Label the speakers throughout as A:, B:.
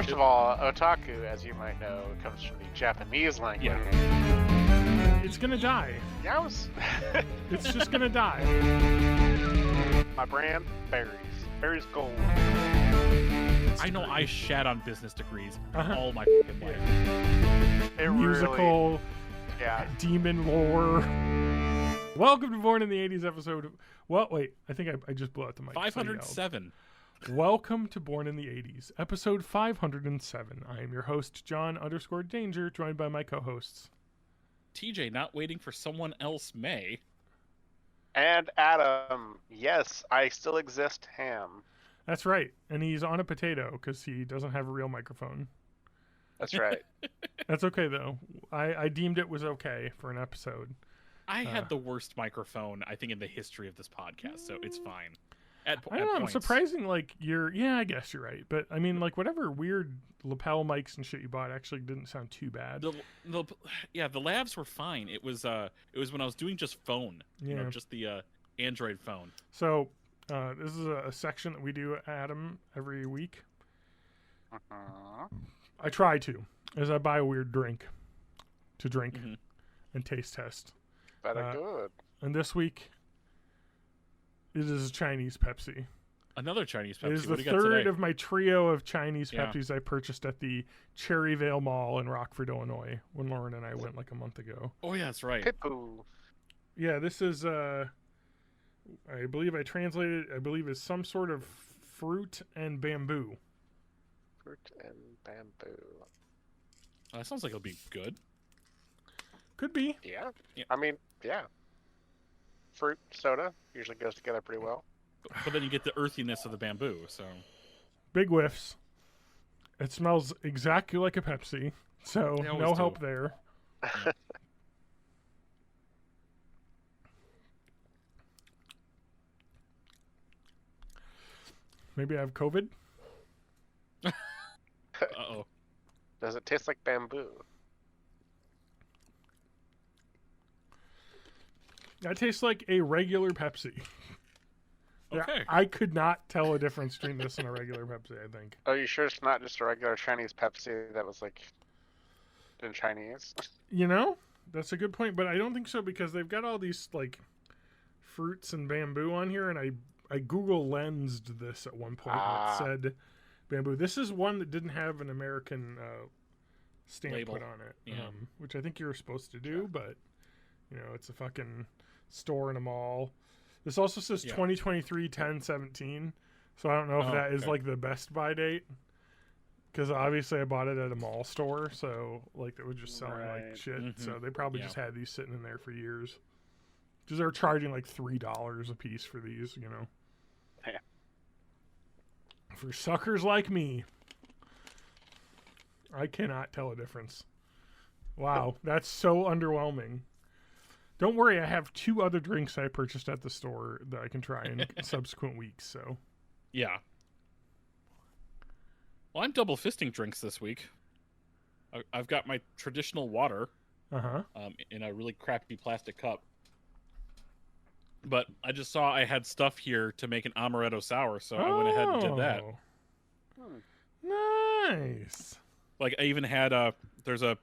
A: First of all, otaku, as you might know, comes from the Japanese language.
B: Yeah. It's gonna die.
A: Yeah, I was...
B: It's just gonna die.
A: My brand, berries. Berries gold.
C: I know I shat on business degrees
B: Uh-huh.
C: all my fucking life.
A: It
B: Musical,
A: really... Yeah.
B: demon lore. Welcome to Born in the 80s episode. Well, wait, I think I just blew out the mic.
C: 507.
B: Welcome to Born in the 80s, episode 507. I am your host, John_Danger, joined by my co-hosts.
C: TJ, not waiting for someone else, May.
A: And Adam. Yes, I still exist, Hamm.
B: That's right, and he's on a potato because he doesn't have a real microphone.
A: That's right.
B: That's okay, though. I deemed it was okay for an episode.
C: I had the worst microphone, I think, in the history of this podcast, so it's fine.
B: I don't know, I'm surprising, like, yeah, I guess you're right. But, I mean, like, whatever weird lapel mics and shit you bought actually didn't sound too bad.
C: The lavs were fine. It was when I was doing just phone.
B: Yeah.
C: You know, just the Android phone.
B: So, this is a section that we do, Adam, every week.
A: Uh-huh.
B: I try to, as I buy a weird drink to drink and taste test.
A: Better good.
B: And this week, it is a Chinese Pepsi.
C: Another Chinese Pepsi.
B: It is
C: What
B: the
C: do you got
B: third
C: today?
B: of my trio of Chinese
C: Yeah.
B: Pepsis I purchased at the Cherryvale Mall in Rockford, Illinois, when Lauren and I went like a month ago.
C: Oh yeah, that's right.
A: Pipoo.
B: Yeah, this is, I believe I translated, is some sort of fruit and bamboo.
A: Fruit and bamboo.
C: That sounds like it'll be good.
B: Could be.
A: Yeah.
C: Yeah.
A: I mean, yeah. Fruit, soda usually goes together pretty well.
C: But then you get the earthiness of the bamboo, so...
B: Big whiffs. It smells exactly like a Pepsi, so
C: They always
B: no
C: do.
B: help there. Maybe I have COVID?
C: Uh-oh.
A: Does it taste like bamboo?
B: That tastes like a regular Pepsi. Yeah,
C: Okay.
B: I could not tell a difference between this and a regular Pepsi, I think.
A: Oh, you sure it's not just a regular Chinese Pepsi that was like in Chinese?
B: You know, that's a good point, but I don't think so because they've got all these like fruits and bamboo on here, and I Google lensed this at one point and it said bamboo. This is one that didn't have an American stamp
C: Label.
B: put on it,
C: Yeah.
B: which I think you're supposed to do, but you know, it's a fucking store in a mall. This also says 2023 10/17, so I don't know if that is like the best buy date. Because obviously I bought it at a mall store, so like it was just selling like shit. So they probably just had these sitting in there for years. Because they're charging like $3 a piece for these, you know.
A: Yeah.
B: For suckers like me, I cannot tell a difference. Wow, that's so underwhelming. Don't worry, I have 2 other drinks I purchased at the store that I can try in subsequent weeks. So,
C: Yeah. Well, I'm double fisting drinks this week. I've got my traditional water in a really crappy plastic cup. But I just saw I had stuff here to make an amaretto sour, so I went ahead and did that.
B: Nice.
C: Like, I even had there's a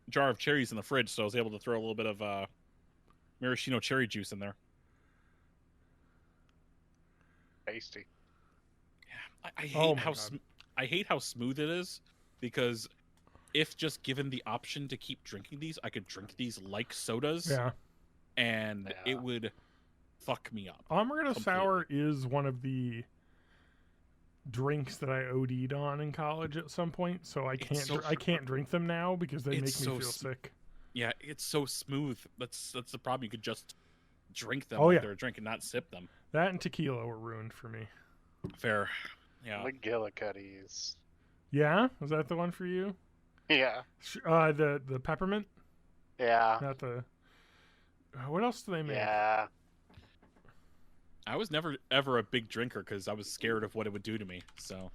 C: jar of cherries in the fridge, so I was able to throw a little bit of maraschino cherry juice in there.
A: Tasty.
C: Yeah, I hate I hate how smooth it is, because if just given the option to keep drinking these, I could drink these like sodas.
B: Yeah.
C: And it would fuck me up.
B: Amaretto sour is one of the drinks that I OD'd on in college at some point, so I can't drink them now because they make me feel sick.
C: Yeah, it's so smooth. That's the problem. You could just drink them
B: like
C: they're a drink and not sip them.
B: That and tequila were ruined for me.
C: Fair. Yeah.
A: McGillicuddies.
B: Yeah? Was that the one for you?
A: Yeah.
B: The peppermint?
A: Yeah.
B: Not the... what else do they make?
A: Yeah.
C: I was never ever a big drinker because I was scared of what it would do to me. So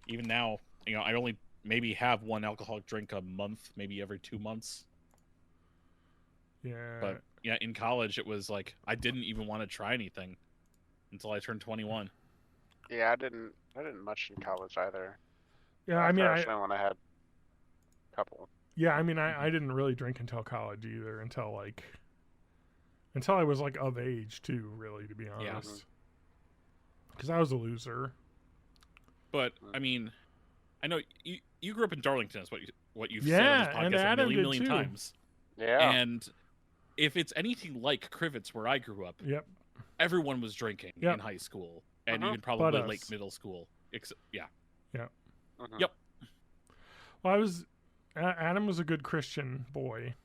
C: even now, you know, I only maybe have one alcoholic drink a month, maybe every 2 months.
B: Yeah.
C: But yeah, in college it was like I didn't even want to try anything until I turned 21.
A: Yeah, I didn't much in college either.
B: Yeah, I mean,
A: when I had a couple.
B: Yeah, I mean, I didn't really drink until college either, until I was like of age too, really, to be honest. Because I was a loser.
C: But I mean, I know you grew up in Darlington. Is what you've said
B: Yeah,
C: on this
B: and
C: podcast a
B: Adam did
C: million
B: too.
C: times.
A: Yeah.
C: And if it's anything like Crivets, where I grew up,
B: Yep.
C: everyone was drinking in high school and even probably late middle school. Yeah.
B: Yep.
C: Yep.
B: Well, Adam was a good Christian boy.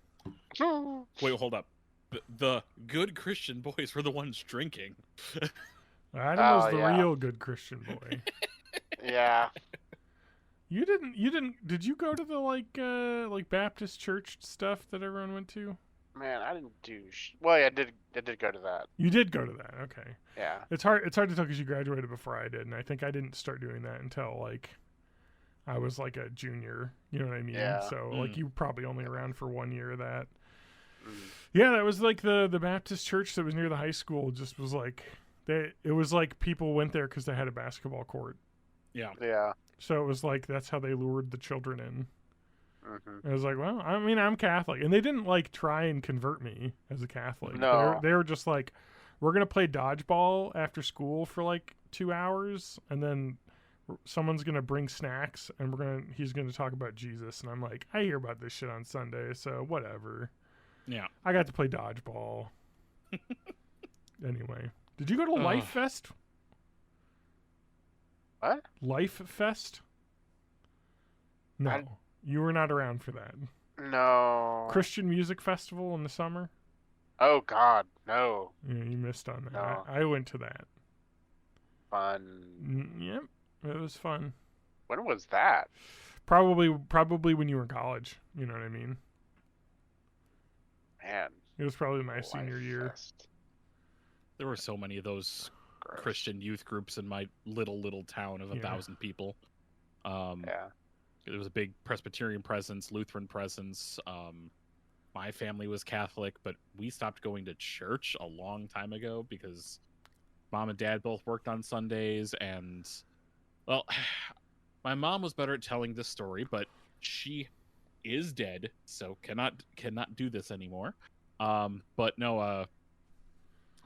C: Wait, hold up. The good Christian boys were the ones drinking.
B: Adam was the real good Christian boy.
A: Yeah.
B: You didn't. Did you go to the like Baptist church stuff that everyone went to?
A: Man, I didn't do. Well, yeah, I did go to that.
B: You did go to that. Okay.
A: Yeah.
B: It's hard to tell because you graduated before I did, and I think I didn't start doing that until like I was like a junior. You know what I mean?
A: Yeah.
B: So like you were probably only around for 1 year of that.
A: Mm.
B: Yeah, that was like the Baptist church that was near the high school. Just was like it was like people went there because they had a basketball court.
C: Yeah.
A: Yeah.
B: So it was like that's how they lured the children in.
A: Mm-hmm.
B: I was like, well, I mean, I'm Catholic, and they didn't like try and convert me as a Catholic.
A: No,
B: they were just like, we're gonna play dodgeball after school for like 2 hours, and then someone's gonna bring snacks, and he's gonna talk about Jesus, and I'm like, I hear about this shit on Sunday, so whatever.
C: Yeah,
B: I got to play dodgeball. Anyway, did you go to Life Fest?
A: What?
B: Life Fest? No. You were not around for that.
A: No.
B: Christian Music Festival in the summer?
A: Oh, God, no.
B: Yeah, you missed on that.
A: No.
B: I went to that.
A: Fun.
B: Yep, it was fun.
A: When was that?
B: Probably when you were in college. You know what I mean?
A: Man.
B: It was probably my senior year.
A: Fest.
C: There were so many of those
A: Gross.
C: Christian youth groups in my little town of 1,000 people.
A: Yeah.
C: There was a big Presbyterian presence, Lutheran presence. My family was Catholic, but we stopped going to church a long time ago because mom and dad both worked on Sundays. And, well, my mom was better at telling this story, but she is dead, so cannot do this anymore. But no,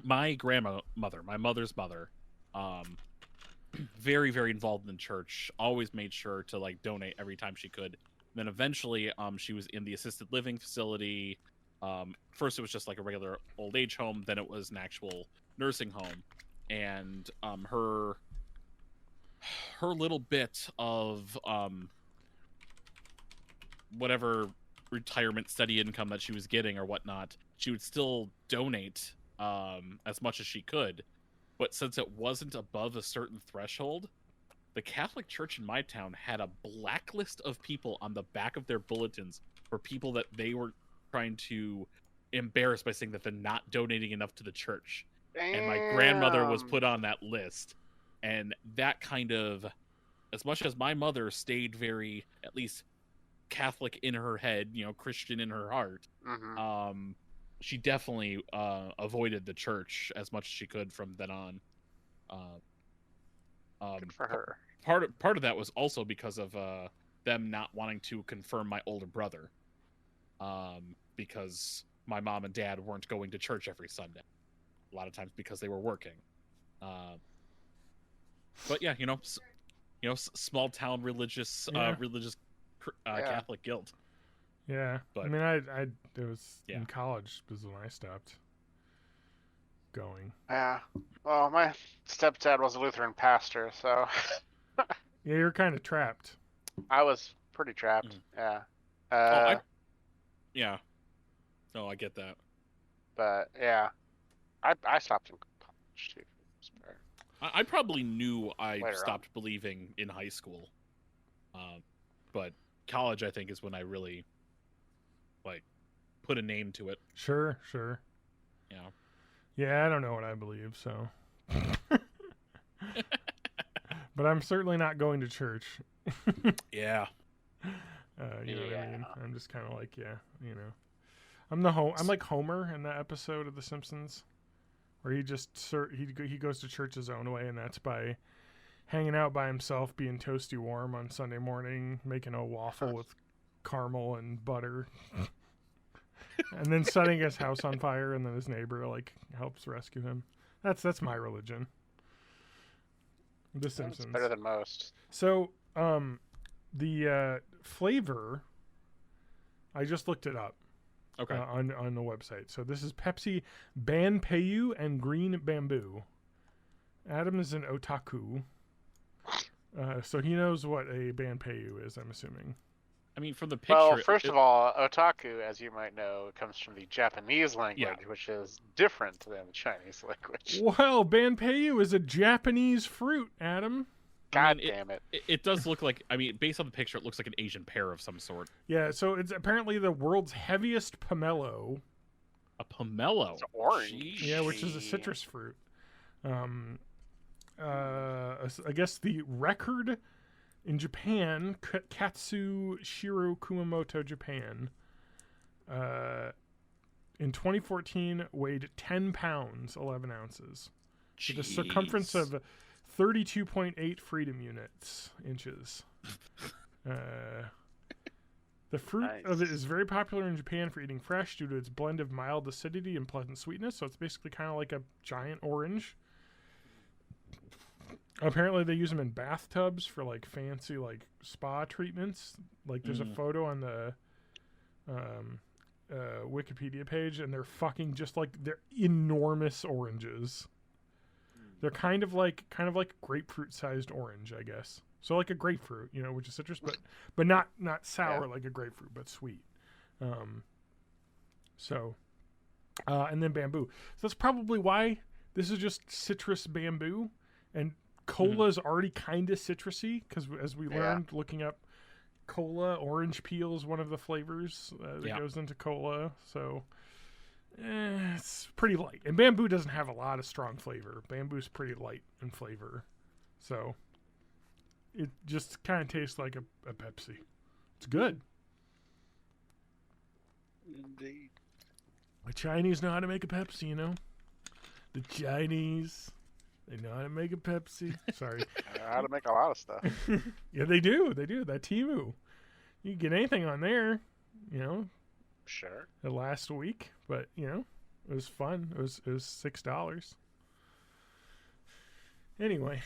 C: my grandmother, my mother's mother, very, very involved in church, always made sure to like donate every time she could. And then eventually she was in the assisted living facility. First it was just like a regular old age home, then it was an actual nursing home. And her little bit of whatever retirement steady income that she was getting or whatnot, she would still donate as much as she could. But since it wasn't above a certain threshold, the Catholic Church in my town had a blacklist of people on the back of their bulletins for people that they were trying to embarrass by saying that they're not donating enough to the church.
A: Damn.
C: And my grandmother was put on that list. And that kind of, as much as my mother stayed very, at least Catholic in her head, Christian in her heart,
A: Mm-hmm.
C: She definitely avoided the church as much as she could from then on.
A: Good for her.
C: Part of that was also because of them not wanting to confirm my older brother, because my mom and dad weren't going to church every Sunday, a lot of times because they were working. But yeah, small town religious Catholic guilt.
B: Yeah,
C: but,
B: I mean, it was in college was when I stopped going.
A: Yeah. Well, my stepdad was a Lutheran pastor, so
B: yeah, you're kind of trapped.
A: I was pretty trapped. Yeah.
C: Yeah. Oh, I get that.
A: But yeah, I stopped in college too.
C: I probably knew I
A: Later
C: stopped believing in high school, but college I think is when I really put a name to it.
B: Sure.
C: Yeah.
B: Yeah, I don't know what I believe, so. But I'm certainly not going to church.
C: Yeah.
B: You know what I mean? I'm just kind of like, I'm like Homer in that episode of The Simpsons, where he goes to church his own way, and that's by hanging out by himself, being toasty warm on Sunday morning, making a waffle with caramel and butter, and then setting his house on fire, and then his neighbor like helps rescue him. That's my religion. The Simpsons.
A: That's better than most.
B: So, the flavor, I just looked it up.
C: Okay.
B: On the website. So this is Pepsi Banpeiyu and Green Bamboo. Adam is an otaku. So he knows what a Banpeiyu is, I'm assuming.
C: I mean, from the picture...
A: Well, first of all, otaku, as you might know, comes from the Japanese language, which is different than the Chinese language.
B: Well, Banpeiyu is a Japanese fruit, Adam.
A: God damn it.
C: It does look like, I mean, based on the picture, it looks like an Asian pear of some sort.
B: Yeah, so it's apparently the world's heaviest pomelo.
C: A pomelo?
A: It's orange.
C: Jeez.
B: Yeah, which is a citrus fruit. I guess the record in Japan, Katsu Shiro Kumamoto, Japan, in 2014 weighed 10 pounds, 11 ounces. With a circumference of 32.8 freedom inches. The fruit of it is very popular in Japan for eating fresh due to its blend of mild acidity and pleasant sweetness. So it's basically kind of like a giant orange. Apparently they use them in bathtubs for like fancy like spa treatments. Like there's a photo on the Wikipedia page, and they're fucking just like they're enormous oranges. They're kind of like grapefruit sized orange, I guess. So like a grapefruit, which is citrus, but not sour like a grapefruit, but sweet. And then bamboo. So that's probably why this is just citrus bamboo, and cola is already kind of citrusy because as we learned looking up cola, orange peel is one of the flavors that goes into cola. So. It's pretty light, and bamboo doesn't have a lot of strong flavor. Bamboo's pretty light in flavor, so it just kind of tastes like a Pepsi. It's good.
A: Indeed.
B: The Chinese know how to make a Pepsi, The Chinese, they know how to make a Pepsi. Sorry.
A: How to make a lot of stuff.
B: Yeah, they do. They do. That Temu. You can get anything on there,
A: Sure.
B: The last week, but it was fun. It was $6. Anyway,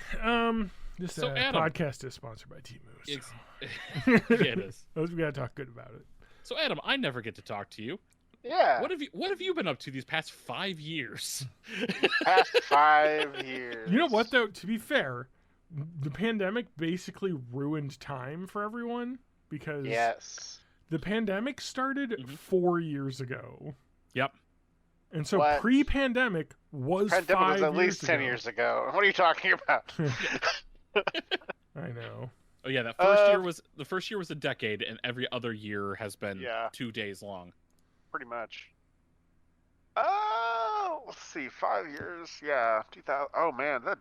B: this
C: Adam,
B: podcast is sponsored by Temu. So.
C: Yeah, it is.
B: We gotta talk good about it.
C: So Adam, I never get to talk to you.
A: Yeah.
C: What have you been up to these past 5 years?
A: Past 5 years.
B: You know what though? To be fair, the pandemic basically ruined time for everyone because the pandemic started 4 years ago.
C: Yep.
B: And so pre-pandemic was
A: pandemic
B: 5
A: was at
B: years
A: least 10
B: ago.
A: years ago. What are you talking about?
B: I know.
C: Oh yeah, the first year was a decade, and every other year has been 2 days long.
A: Pretty much. Oh, let's see, 5 years. Yeah, 2000. Oh man, that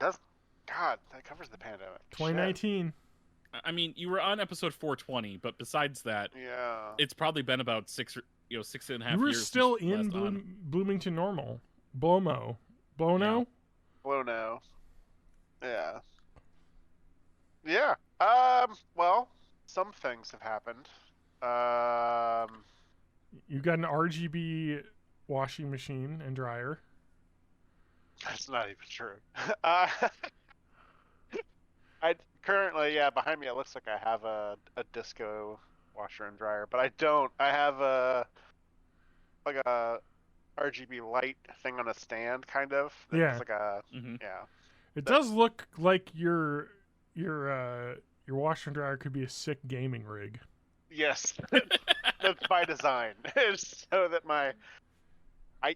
A: covers the pandemic.
B: 2019.
A: Shit.
C: I mean, you were on episode 420, but besides that, it's probably been about 6.5 years.
B: You were still in Bloomington Normal. Blono.
A: Blono. Yeah. Yeah. Well, some things have happened.
B: You got an RGB washing machine and dryer.
A: That's not even true. I currently, behind me it looks like I have a disco washer and dryer, but I don't. I have a RGB light thing on a stand, kind of. It's like a
B: It does look like your washer and dryer could be a sick gaming rig.
A: Yes, that's by design. So that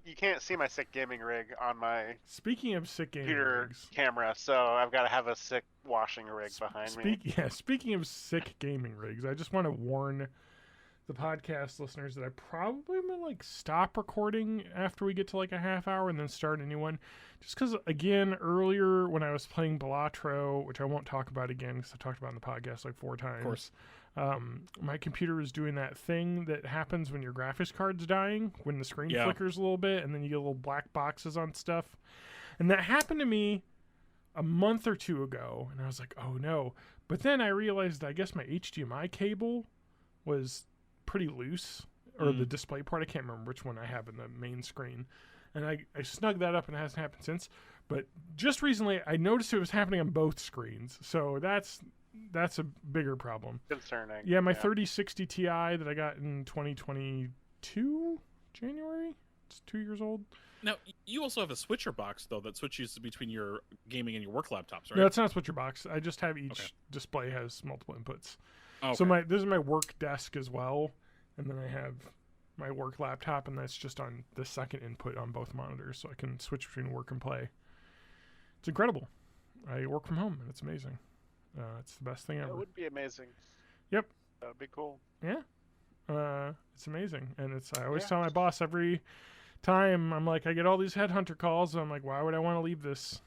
A: you can't see my sick gaming rig on my
B: Speaking of sick gaming
A: computer
B: rigs,
A: camera, so I've got to have a sick washing rig behind me.
B: Yeah, speaking of sick gaming rigs, I just want to warn the podcast listeners that I probably will stop recording after we get to a half hour and then start a new one. Just because, again, earlier when I was playing Balatro, which I won't talk about again because I talked about it in the podcast 4 times. Of course. My computer was doing that thing that happens when your graphics card's dying, when the screen flickers a little bit and then you get little black boxes on stuff. And that happened to me a month or two ago, and I was like, oh no. But then I realized I guess my HDMI cable was pretty loose, or the display part. I can't remember which one I have in the main screen. And I snugged that up, and it hasn't happened since. But just recently, I noticed it was happening on both screens. So that's a bigger problem.
A: Concerning.
B: Yeah, my 3060 Ti that I got in 2022, January. It's 2 years old.
C: Now, you also have a switcher box, though, that switches between your gaming and your work laptops, right?
B: No, it's not a switcher box. I just have each display has multiple inputs.
C: Okay.
B: So this is my work desk as well. And then I have my work laptop, and that's just on the second input on both monitors, so I can switch between work and play. It's incredible. I work from home, and it's amazing. It's the best thing ever.
A: It would be amazing.
B: Yep.
A: That would be cool.
B: Yeah. It's amazing. And I always tell my boss every time, I'm like, I get all these headhunter calls, and I'm like, why would I want to leave this?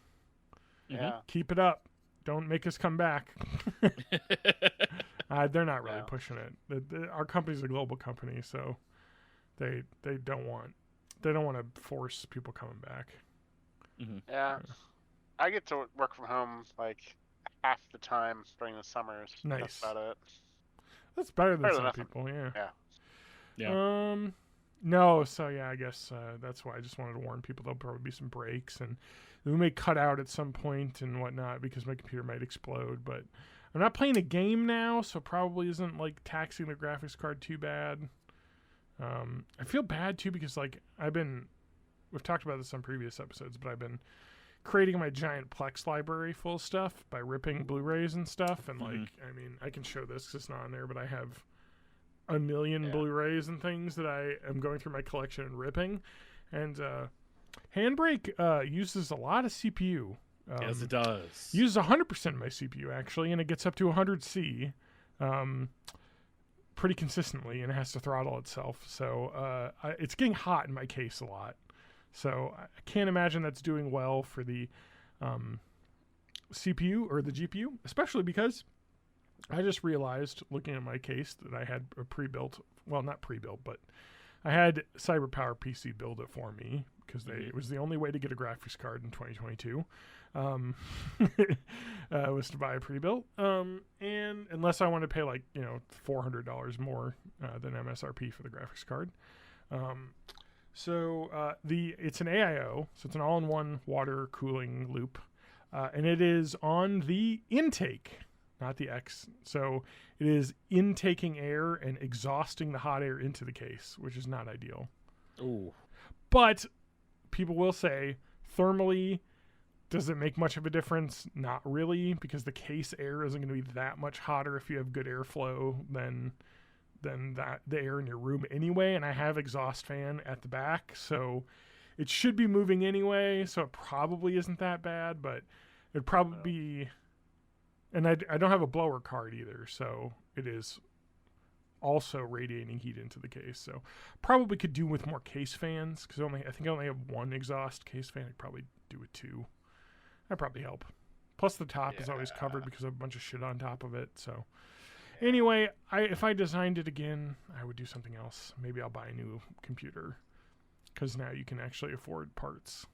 A: Yeah.
B: Keep it up. Don't make us come back. They're not really pushing it. Our company's a global company, so they don't want to force people coming back.
C: Mm-hmm.
A: Yeah. I get to work from home like half the time during the summers.
B: Nice.
A: That's about it.
B: That's better than some
A: nothing.
B: people, yeah.
C: Yeah.
B: No, so yeah, I guess that's why I just wanted to warn people there'll probably be some breaks, and we may cut out at some point and whatnot because my computer might explode, but I'm not playing a game now, so probably isn't like taxing the graphics card too bad. I feel bad too because like we've talked about this on previous episodes, but I've been creating my giant Plex library full of stuff by ripping Blu-rays and stuff, and like I mean I can show this 'cause it's not on there, but I have a million Blu-rays and things that I am going through my collection and ripping, and Handbrake uses a lot of CPU.
C: Yes, it does.
B: Uses 100% of my CPU actually, and it gets up to 100C pretty consistently, and it has to throttle itself. So it's getting hot in my case a lot. So I can't imagine that's doing well for the CPU or the GPU, especially because I just realized looking at my case that I had a pre-built, well, not pre-built, but I had CyberPower PC build it for me because it was the only way to get a graphics card in 2022. Was to buy a pre-built, and unless I want to pay like $400 more than MSRP for the graphics card. It's an AIO, so it's an all-in-one water cooling loop, and it is on the intake, not the X. So it is intaking air and exhausting the hot air into the case, which is not ideal.
C: Ooh.
B: But people will say, thermally, does it make much of a difference? Not really, because the case air isn't going to be that much hotter if you have good airflow than the air in your room anyway. And I have exhaust fan at the back, so it should be moving anyway, so it probably isn't that bad, but it'd probably be... And I don't have a blower card either, so it is also radiating heat into the case. So probably could do with more case fans, because I think I only have one exhaust case fan. I'd probably do with two. That'd probably help. Plus the top is always covered because I have a bunch of shit on top of it. So anyway, if I designed it again, I would do something else. Maybe I'll buy a new computer, because now you can actually afford parts,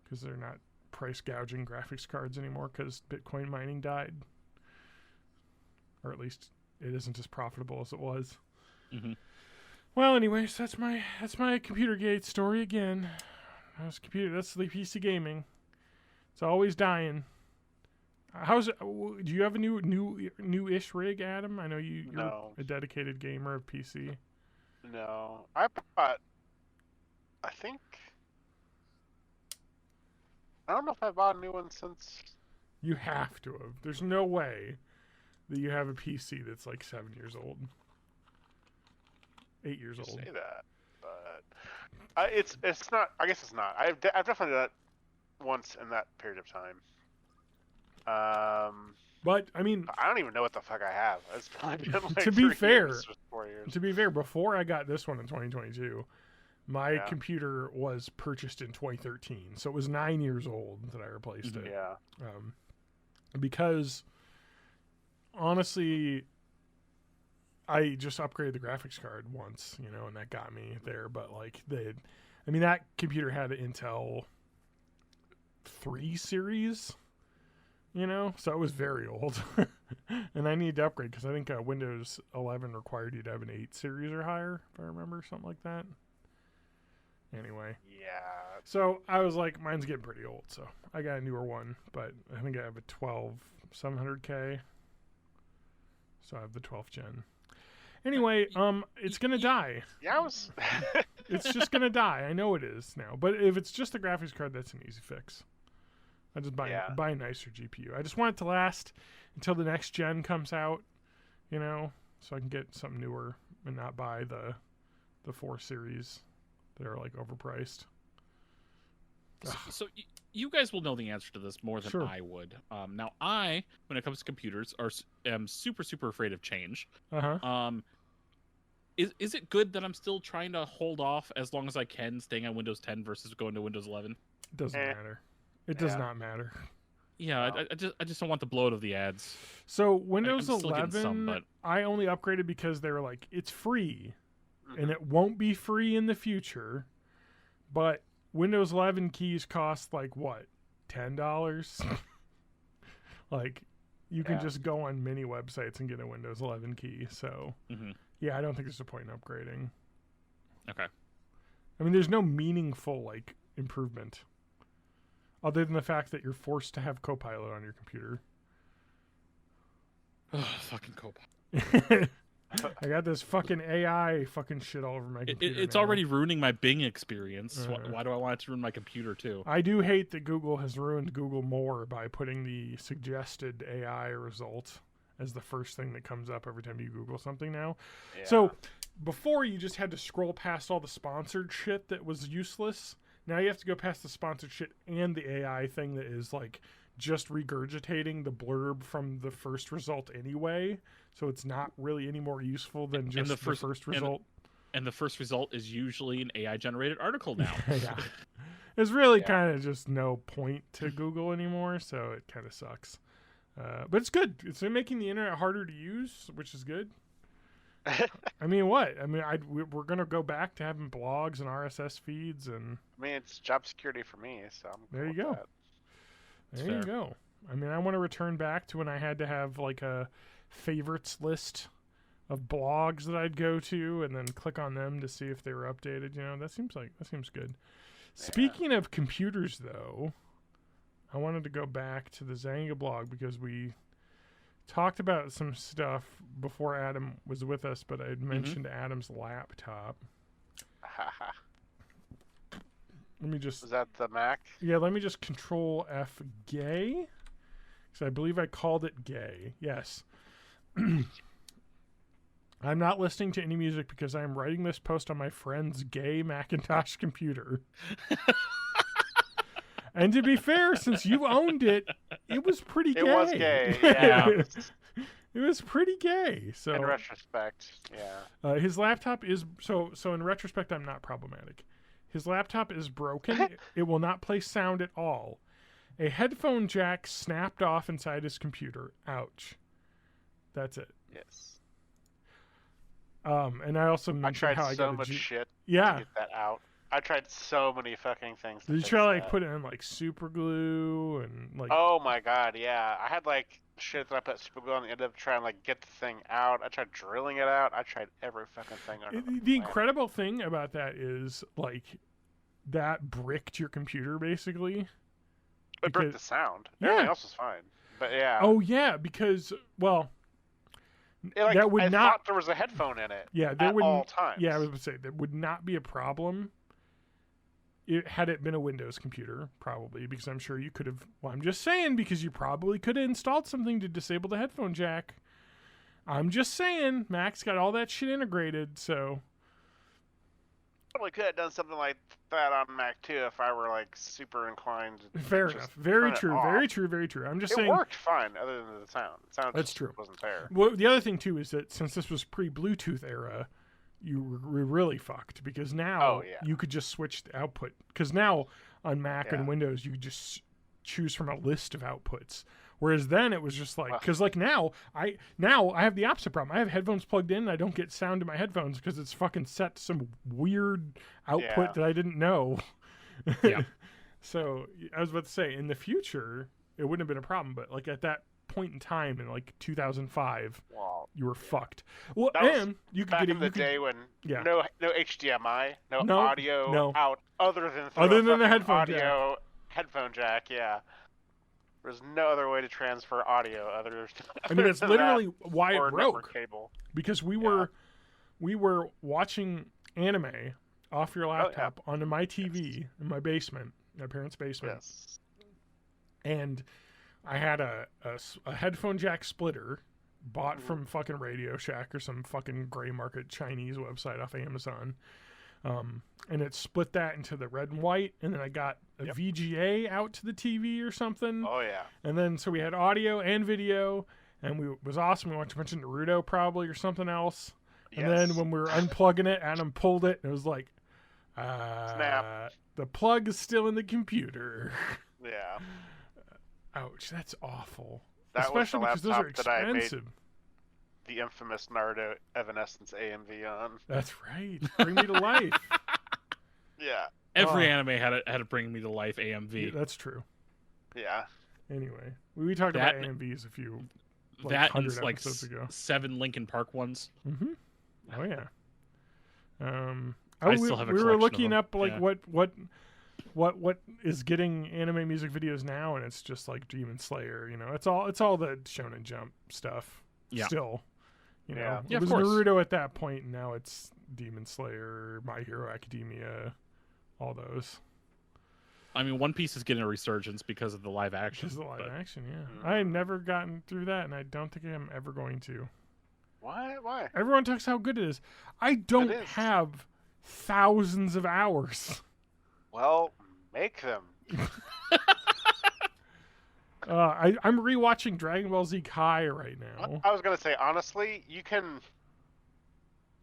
B: because they're not price gouging graphics cards anymore because Bitcoin mining died, or at least it isn't as profitable as it was.
C: Mm-hmm.
B: Well, anyways, that's my computer gate story again. That's the PC gaming. It's always dying. Do you have a new-ish rig, Adam? I know you're a dedicated gamer of PC.
A: No, I bought. I don't know if I bought a new one since.
B: You have to have. There's no way that you have a PC that's like 7 years old. 8 years old.
A: Say that, but it's not. I guess it's not. I've definitely done it once in that period of time.
B: But I mean,
A: I don't even know what the fuck I have. It's probably been like
B: to be
A: 3
B: fair,
A: years or 4 years.
B: To be fair, before I got this one in 2022, my computer was purchased in 2013, so it was 9 years old that I replaced it.
A: Yeah.
B: Because honestly, I just upgraded the graphics card once, and that got me there. But like that computer had an Intel 3 series, you know, so it was very old. And I need to upgrade because I think Windows 11 required you to have an 8 series or higher, if I remember, something like that. Anyway.
A: Yeah.
B: So I was like, mine's getting pretty old, so I got a newer one, but I think I have a 12700K. So I have the 12th gen. Anyway, it's gonna die.
A: Yeah,
B: It's just gonna die. I know it is now. But if it's just the graphics card, that's an easy fix. I just buy a nicer GPU. I just want it to last until the next gen comes out, you know, so I can get something newer and not buy the 4 series that are like overpriced.
C: So you guys will know the answer to this more than I would. Now, when it comes to computers, am super, super afraid of change. Is it good that I'm still trying to hold off as long as I can, staying on Windows 10 versus going to Windows 11?
B: It doesn't matter. It does not matter.
C: Yeah, I just don't want the bloat of the ads.
B: So Windows 11, I only upgraded because they were like, it's free, and it won't be free in the future. But Windows 11 keys cost like what, $10? Like, you can just go on many websites and get a Windows 11 key. So, yeah, I don't think there's a point in upgrading.
C: Okay.
B: I mean, there's no meaningful like improvement, other than the fact that you're forced to have Copilot on your computer.
C: Oh, fucking Copilot.
B: I got this fucking AI fucking shit all over my computer.
C: It's already ruining my Bing experience. Why do I want it to ruin my computer too?
B: I do hate that Google has ruined Google more by putting the suggested AI result as the first thing that comes up every time you Google something now. Yeah. So before you just had to scroll past all the sponsored shit that was useless. Now you have to go past the sponsored shit and the AI thing that is like just regurgitating the blurb from the first result anyway. So it's not really any more useful than just the first result.
C: And the first result is usually an AI-generated article now.
B: Yeah. There's really kind of just no point to Google anymore, so it kind of sucks. But it's good. It's making the internet harder to use, which is good. I mean, what? I mean, we're going to go back to having blogs and RSS feeds. And
A: I mean, it's job security for me, so I'm
B: there you go. There you go. I mean, I want to return back to when I had to have like a favorites list of blogs that I'd go to and then click on them to see if they were updated. You know, that seems good. Yeah. Speaking of computers, though, I wanted to go back to the Xanga blog because we talked about some stuff before Adam was with us, but I had mentioned Adam's laptop. Let me just...
A: Is that the Mac?
B: Yeah, let me just Control F gay. Because I believe I called it gay. Yes. I'm not listening to any music because I'm writing this post on my friend's gay Macintosh computer. And to be fair, since you owned it, it was pretty gay.
A: It was gay, yeah.
B: It was pretty gay. So
A: in retrospect, yeah.
B: His laptop is... So in retrospect, I'm not problematic. His laptop is broken. It will not play sound at all. A headphone jack snapped off inside his computer. Ouch. That's it.
A: Yes.
B: And I also mentioned how I got
A: much shit
B: to
A: get that out. I tried so many fucking things.
B: Did you try like put it in like super glue and like?
A: Oh my god, yeah. I had like shit that I put super glue on the end of trying to like get the thing out. I tried drilling it out. I tried every fucking thing.
B: The incredible thing about that is like that bricked your computer basically.
A: It bricked the sound.
B: Yeah.
A: Everything else was fine. But yeah.
B: Oh yeah, because well.
A: That would not. I thought there was a headphone in it.
B: Yeah, there would
A: all times.
B: Yeah, I was going to say that would not be a problem. Had it been a Windows computer, probably, because I'm sure you could have. Well, I'm just saying because you probably could have installed something to disable the headphone jack. I'm just saying, Mac's got all that shit integrated, so.
A: Probably could have done something like that on Mac too if I were like super inclined.
B: Fair enough. Very true. Very true. Very true. I'm just saying.
A: It worked fine, other than the sound.
B: That's true.
A: Wasn't there.
B: Well, the other thing too is that since this was pre-Bluetooth era, you were really fucked because now you could just switch the output. Because now on Mac and Windows, you could just choose from a list of outputs. Whereas then it was just like, because like now I have the opposite problem. I have headphones plugged in and I don't get sound in my headphones because it's fucking set to some weird output that I didn't know.
C: Yeah.
B: So I was about to say, in the future, it wouldn't have been a problem. But like at that point in time in like 2005, you were fucked. Well, and you could
A: back
B: get
A: in the day when no HDMI, no audio out other than the headphone jack. Yeah, there's no other way to transfer audio other.
B: I mean, that's literally why it broke.
A: Cable.
B: Because we were watching anime off your laptop onto my TV in my basement, my parents' basement.
A: Yes.
B: And I had a headphone jack splitter bought from fucking Radio Shack or some fucking gray market Chinese website off Amazon. And it split that into the red and white, and then I got a VGA out to the TV or something.
A: Oh yeah.
B: And then so we had audio and video, and it was awesome. We watched a bunch of Naruto probably or something else. And then when we were unplugging it, Adam pulled it, and it was like,
A: snap.
B: The plug is still in the computer.
A: Yeah.
B: Ouch, that's awful.
A: That
B: especially
A: was the
B: because those are
A: laptop that I made
B: expensive.
A: The infamous Naruto Evanescence AMV on.
B: That's right. Bring me to life.
A: Yeah.
C: Every anime had a Bring Me to Life AMV.
B: Yeah, that's true.
A: Yeah.
B: Anyway, we talked about AMVs a few
C: that
B: 100
C: like
B: episodes ago.
C: 7 Linkin Park ones.
B: Mm-hmm. Oh yeah.
C: I still have a
B: we were looking
C: up
B: like what is getting anime music videos now, and it's just like Demon Slayer. You know, it's all the Shonen Jump stuff.
C: Yeah.
B: Still, you know,
C: Yeah,
B: it was
C: of course.
B: Naruto at that point, and now it's Demon Slayer, My Hero Academia, all those.
C: I mean, One Piece is getting a resurgence because of the live action.
B: Because of the live action, yeah. I have never gotten through that, and I don't think I'm ever going to.
A: Why?
B: Everyone talks how good it is. I don't have thousands of hours.
A: Well, make them.
B: I'm rewatching Dragon Ball Z Kai right now.
A: I was gonna say, honestly, you can.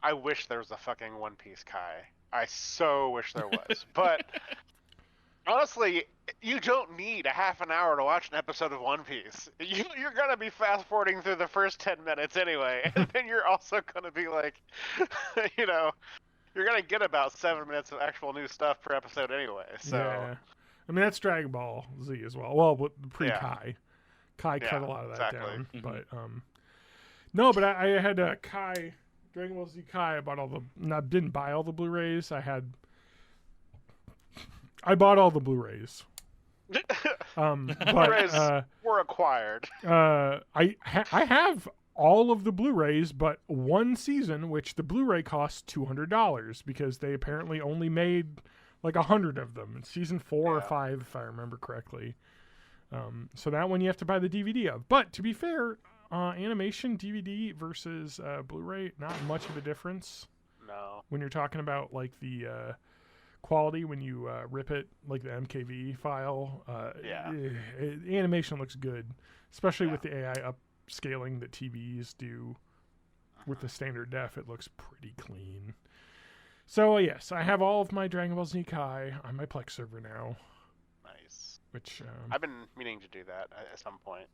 A: I wish there was a fucking One Piece Kai. I so wish there was, but honestly, you don't need a half an hour to watch an episode of One Piece. You're gonna be fast forwarding through the first 10 minutes anyway, and then you're also gonna be like, you know, you're gonna get about 7 minutes of actual new stuff per episode anyway. So,
B: yeah. I mean, that's Dragon Ball Z as well. Well, pre-Kai. Kai cut a lot of that down, but no, but I had Kai, Dragon Ball Z Kai. I didn't buy all the Blu-rays. I bought all the Blu-rays.
A: Blu-rays were acquired.
B: I have all of the Blu-rays, but one season, which the Blu-ray costs $200 because they apparently only made like 100 of them in season 4 or 5, if I remember correctly. So that one you have to buy the DVD of. But to be fair, animation DVD versus Blu-ray, not much of a difference.
A: No.
B: When you're talking about like the quality when you rip it, like the MKV file, animation looks good, especially with the AI upscaling that TVs do. With the standard def, it looks pretty clean. So yes, I have all of my Dragon Ball Z Kai on my Plex server now.
A: Nice.
B: Which
A: I've been meaning to do that at some point.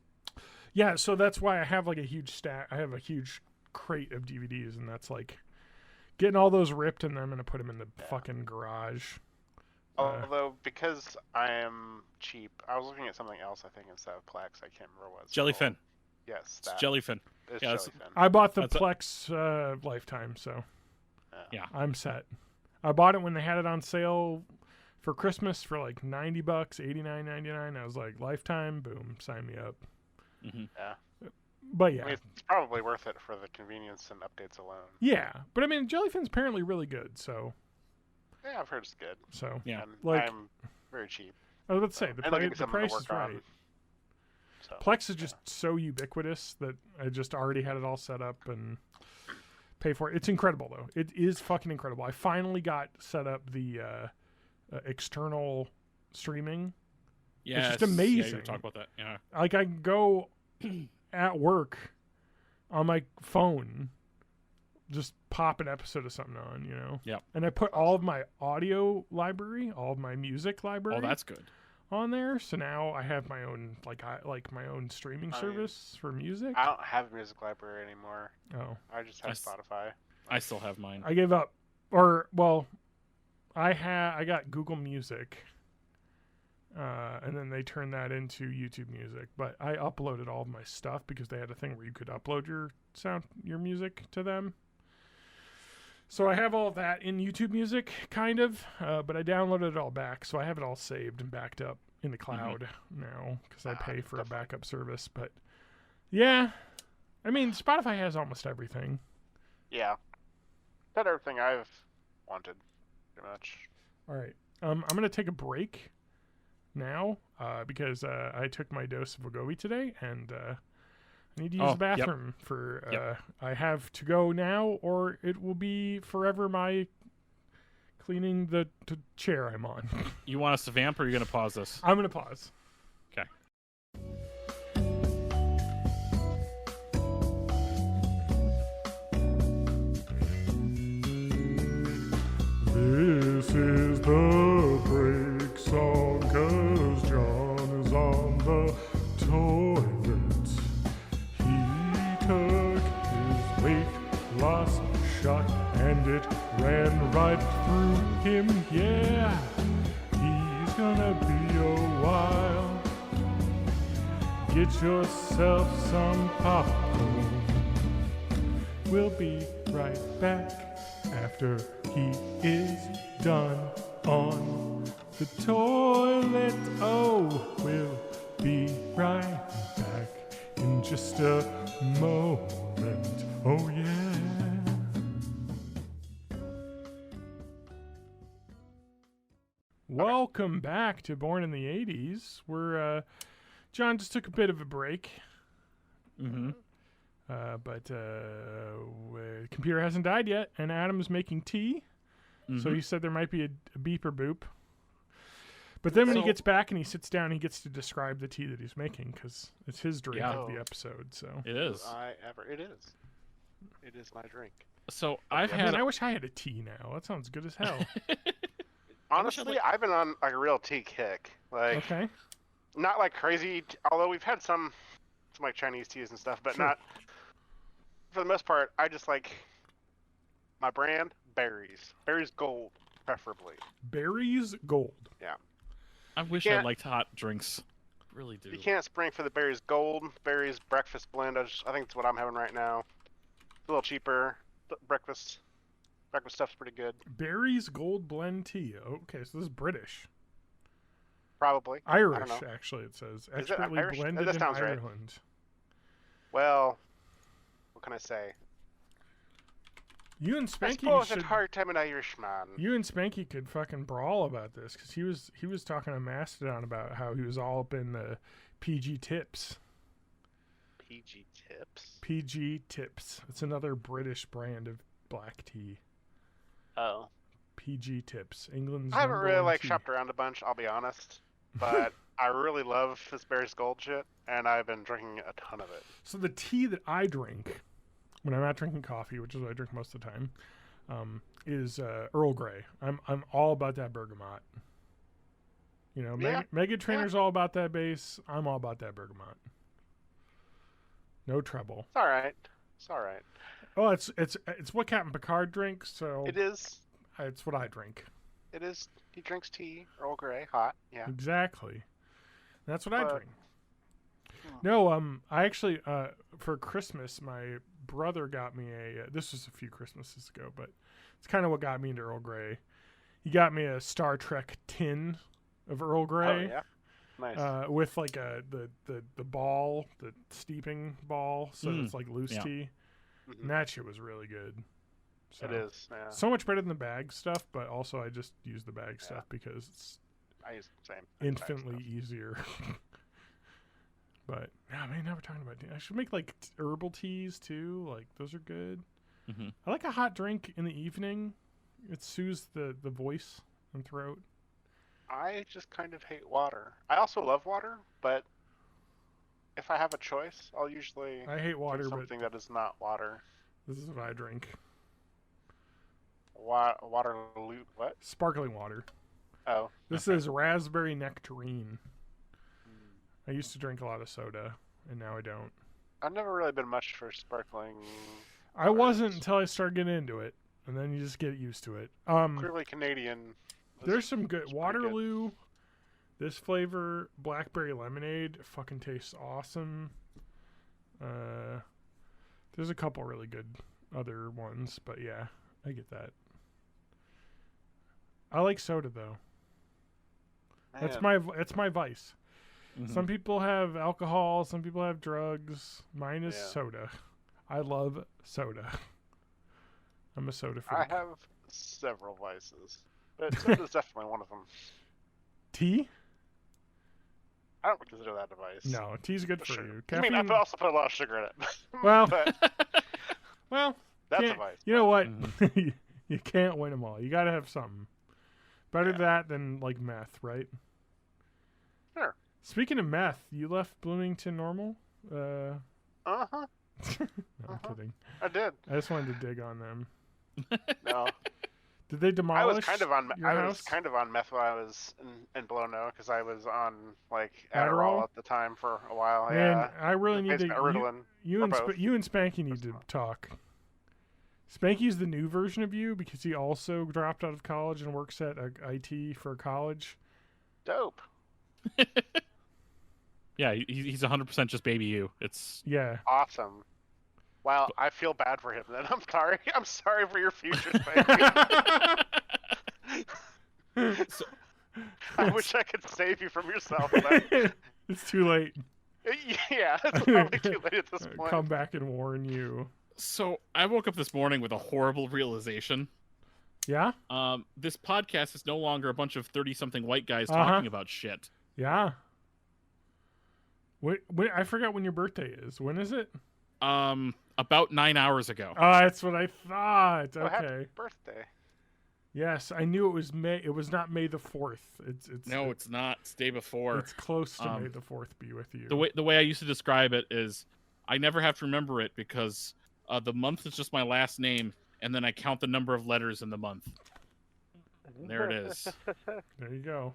B: Yeah, so that's why I have like a huge stack. I have a huge crate of DVDs, and that's like getting all those ripped, and then I'm gonna put them in the fucking garage.
A: Although, because I am cheap, I was looking at something else. I think instead of Plex, I can't remember what it's
C: Jellyfin.
A: called. Yes,
C: it's Jellyfin.
A: It's
C: yeah,
A: Jellyfin.
B: I bought the Plex Lifetime, so
C: yeah,
B: I'm set. I bought it when they had it on sale for Christmas for like $90, $89.99. I was like, Lifetime, boom, sign me up.
C: Mm-hmm.
A: Yeah.
B: But yeah,
A: I mean, it's probably worth it for the convenience and updates alone.
B: Yeah, but I mean, Jellyfin's apparently really good, so.
A: Yeah, I've heard it's good.
B: So
C: yeah,
A: and
B: like,
A: I'm very cheap.
B: I was about to say the price is right.
A: So,
B: Plex is just so ubiquitous that I just already had it all set up and pay for it. It's incredible though. It is fucking incredible. I finally got set up the external streaming.
C: Yeah,
B: it's just amazing.
C: Yeah, you talk about that. Yeah,
B: like I can go at work on my phone, just pop an episode of something on, you know.
C: Yeah.
B: And I put all of my audio library, all of my music library.
C: Oh, that's good.
B: On there, so now I have my own my own streaming service for music.
A: I don't have a music library anymore.
B: Oh,
A: I just have Spotify.
C: I still have mine.
B: I gave up, I got Google Music. and then they turned that into YouTube Music. But I uploaded all of my stuff because they had a thing where you could upload your music to them. So I have all of that in YouTube Music, kind of, but I downloaded it all back, so I have it all saved and backed up in the cloud now because I pay for a backup service. But yeah, I mean, Spotify has almost everything.
A: Yeah, got everything I've wanted, pretty much.
B: All right, I'm gonna take a break now because I took my dose of Wegovy today, and I need to use the bathroom for I have to go now, or it will be forever my cleaning the chair I'm on.
C: You want us to vamp, or are you going to pause this?
B: I'm going to pause.
C: Okay.
B: This is the break song, 'cause John is on the toilet. Took his weight loss shot and it ran right through him. Yeah, he's gonna be a while. Get yourself some popcorn. We'll be right back after he is done on the toilet. Oh, we'll be right back in just a moment. Oh yeah. Welcome back to Born in the 80s. We're John just took a bit of a break. But the computer hasn't died yet, and Adam's making tea. So he said there might be a beep or boop. But then when he gets back and he sits down, he gets to describe the tea that he's making because it's his drink of the episode. So
C: it is.
A: It is my drink.
C: So
B: I wish I had a tea now. That sounds good as hell.
A: Honestly, I've been on like a real tea kick. Like,
B: okay.
A: Not like crazy. Although we've had some like Chinese teas and stuff, but not for the most part. I just like my brand berries. Berries Gold, preferably.
B: Berries Gold.
A: Yeah.
C: I wish I liked hot drinks. Really do.
A: You can't spring for the Berries Gold. Berries breakfast blend. I think it's what I'm having right now. It's a little cheaper. Breakfast stuff's pretty good.
B: Berries Gold blend tea. Okay, so this is British.
A: Probably.
B: Irish, actually, it says.
A: Is
B: expertly
A: it Irish?
B: blended
A: That
B: in
A: sounds
B: Ireland.
A: Right. Well, what can I say?
B: You and Spanky
A: I suppose it's hard time an Irishman.
B: You and Spanky could fucking brawl about this because he was talking to Mastodon about how he was all up in the PG Tips.
A: PG Tips?
B: PG Tips. It's another British brand of black tea.
A: Oh.
B: PG Tips. England's
A: I haven't really
B: tea.
A: shopped around a bunch, I'll be honest. But I really love this Berries Gold shit, and I've been drinking a ton of it.
B: So the tea that I drink when I'm not drinking coffee, which is what I drink most of the time, is Earl Grey. I'm all about that bergamot. You know, Mega Trainer's all about that base. I'm all about that bergamot. No trouble.
A: It's all right. It's all right.
B: Oh, it's what Captain Picard drinks, so
A: it is.
B: It's what I drink.
A: It is. He drinks tea, Earl Grey, hot. Yeah.
B: Exactly. That's what I drink. No, I actually for Christmas my brother got me this was a few Christmases ago, but it's kind of what got me into Earl Grey. He got me a Star Trek tin of Earl Grey.
A: Oh, yeah. Nice.
B: With like the ball, the steeping ball, so it's like loose tea. Mm-hmm. And that shit was really good. So,
A: it is. Yeah.
B: So much better than the bag stuff, but also I just use the bag stuff because it's infinitely easier. But I mean, now we're talking about tea. I should make like herbal teas too. Like those are good. Mm-hmm. I like a hot drink in the evening. It soothes the voice and throat.
A: I just kind of hate water. I also love water, but if I have a choice, I'll usually
B: I hate water,
A: drink something that is not water.
B: This is what I drink.
A: Water loot what?
B: Sparkling water.
A: Oh.
B: This is raspberry nectarine. I used to drink a lot of soda, and now I don't.
A: I've never really been much for sparkling.
B: I wasn't until I started getting into it, and then you just get used to it.
A: Clearly Canadian.
B: There's some good Waterloo. This flavor, blackberry lemonade, fucking tastes awesome. There's a couple really good other ones, but yeah, I get that. I like soda though.
A: Man.
B: That's my vice.
C: Mm-hmm.
B: Some people have alcohol, some people have drugs. Mine is soda. I love soda. I'm a soda freak.
A: I have several vices, but soda's definitely one of them.
B: Tea?
A: I don't consider that a vice.
B: No, tea's good for you.
A: Caffeine... I mean, I also put a lot of sugar in it.
B: Well,
A: well, that's a vice.
B: You know what? Mm-hmm. You can't win them all. You got to have something. Better that than like meth, right?
A: Sure.
B: Speaking of meth, you left Bloomington Normal?
A: Uh-huh.
B: No, I'm kidding.
A: I did.
B: I just wanted to dig on them.
A: No.
B: Did they demolish
A: I was kind of on meth while I was in Blono because I was on like Adderall at the time for a while.
B: Man, I really need to. You and Spanky need to talk. Spanky's the new version of you because he also dropped out of college and works at IT for college.
A: Dope.
C: Yeah, he's 100% just baby you. It's
A: awesome. Wow, I feel bad for him then. I'm sorry. I'm sorry for your future, Spanky. I wish I could save you from yourself. But...
B: It's too late.
A: Yeah, it's probably too late at this point.
B: Come back and warn you.
C: So I woke up this morning with a horrible realization.
B: Yeah?
C: This podcast is no longer a bunch of 30-something white guys talking about shit.
B: Yeah. When I forgot when your birthday is. When is it?
C: About 9 hours ago.
B: Oh, that's what I thought.
A: Oh,
B: okay.
A: Happy birthday.
B: Yes, I knew it was May. It was not May the 4th.
C: It's not. It's day before.
B: It's close to May the 4th be with you.
C: The way I used to describe it is I never have to remember it because the month is just my last name, and then I count the number of letters in the month. And there it is.
B: There you go.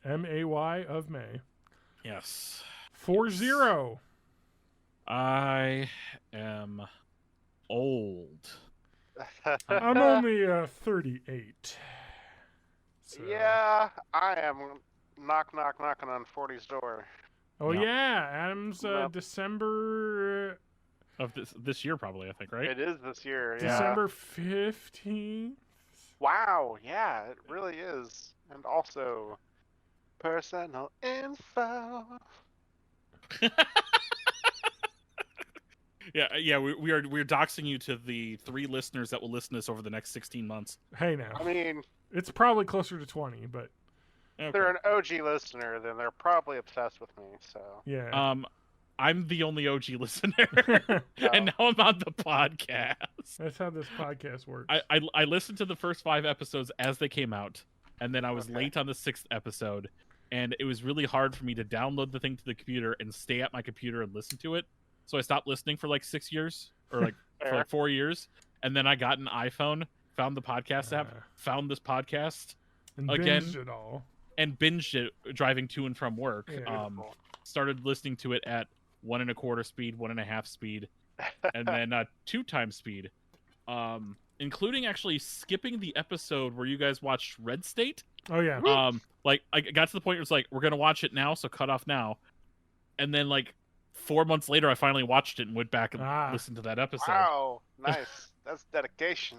B: M-A-Y of May.
C: Yes.
B: 40.
C: I am old.
B: I'm only 38. So.
A: Yeah, I am knocking on 40's door.
B: Oh yeah, Adam's December
C: of this year probably, I think, right?
A: It is this year.
B: December 15th.
A: Wow, yeah, it really is. And also personal info.
C: Yeah, we're doxing you to the 3 listeners that will listen to this over the next 16 months.
B: Hey now.
A: I mean,
B: it's probably closer to 20, but
A: if they're an OG listener, then they're probably obsessed with me, so.
B: Yeah.
C: I'm the only OG listener. And now I'm on the podcast.
B: That's how this podcast works.
C: I listened to the first 5 episodes as they came out, and then I was late on the 6th episode, and it was really hard for me to download the thing to the computer and stay at my computer and listen to it. So I stopped listening for like 6 years, or like for like 4 years, and then I got an iPhone, found the podcast app, found this podcast
B: and
C: again,
B: binged it all,
C: and binged it driving to and from work.
B: Yeah.
C: Started listening to it at 1 1/4 speed, 1.5 speed, and then 2 times speed, including actually skipping the episode where you guys watched Red State.
B: Oh yeah.
C: Like I got to the point where it's like we're gonna watch it now, so cut off now, and then like 4 months later, I finally watched it and went back and listened to that episode.
A: Wow, nice. That's dedication.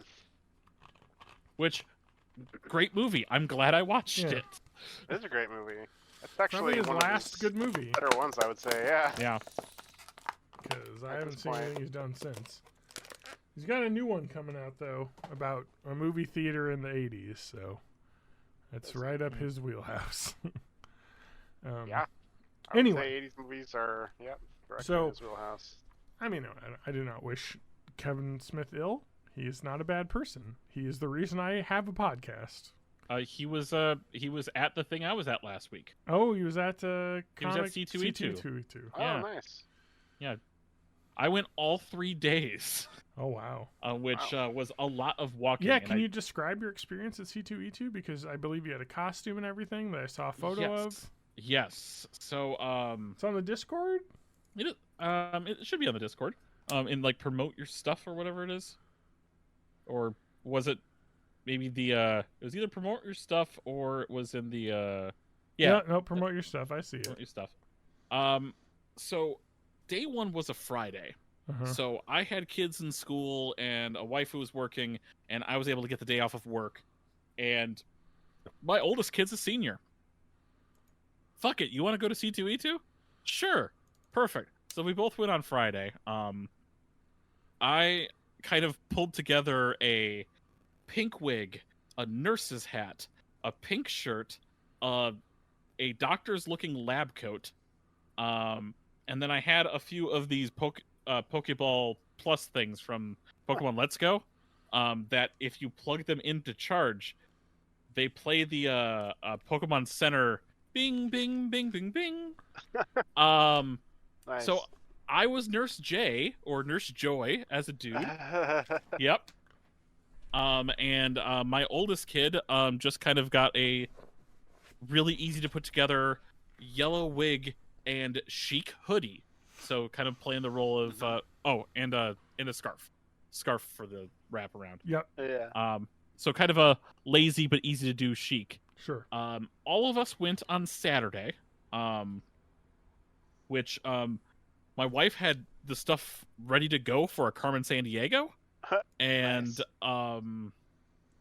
C: Which, great movie. I'm glad I watched it.
A: It is a great movie. It's actually
B: his
A: one
B: last
A: of
B: good movie.
A: Better ones, I would say. Yeah.
C: Yeah.
B: Because I haven't seen anything he's done since. He's got a new one coming out though about a movie theater in the 80s, so that's right up his wheelhouse.
A: Yeah.
B: Anyway,
A: 80s movies are right
B: so
A: in his wheelhouse.
B: I mean, I do not wish Kevin Smith ill. He is not a bad person. He is the reason I have a podcast.
C: He was at the thing I was at last week.
B: Oh, he was at
C: he was at C2E2.
A: Oh, nice.
C: Yeah. I went all 3 days.
B: Oh wow.
C: Which was a lot of walking.
B: Yeah, can you describe your experience at C2E2? Because I believe you had a costume and everything that I saw a photo of.
C: Yes. So
B: it's on the Discord?
C: It should be on the Discord. And like promote your stuff or whatever it is. Or was it maybe it was either promote your stuff or it was in the Yeah.
B: No, promote your stuff. I see
C: Promote
B: it.
C: your stuff. So day one was a Friday.
B: Uh-huh.
C: So I had kids in school and a wife who was working, and I was able to get the day off of work. And my oldest kid's a senior. Fuck it, you want to go to C2E2? Sure. Perfect. So we both went on Friday. I kind of pulled together a pink wig, a nurse's hat, a pink shirt, a doctor's looking lab coat, and then I had a few of these Pokeball Plus things from Pokemon Let's Go, that if you plug them in to charge, they play the Pokemon Center bing, bing, bing, bing, bing.
A: Nice.
C: So I was Nurse J, or Nurse Joy, as a dude. Yep. And my oldest kid just kind of got a really easy to put together yellow wig and chic hoodie. So kind of playing the role of and a scarf for the wraparound.
B: Yep.
A: Yeah.
C: So kind of a lazy but easy to do chic.
B: Sure.
C: All of us went on Saturday, which my wife had the stuff ready to go for a Carmen Sandiego, and
A: Nice.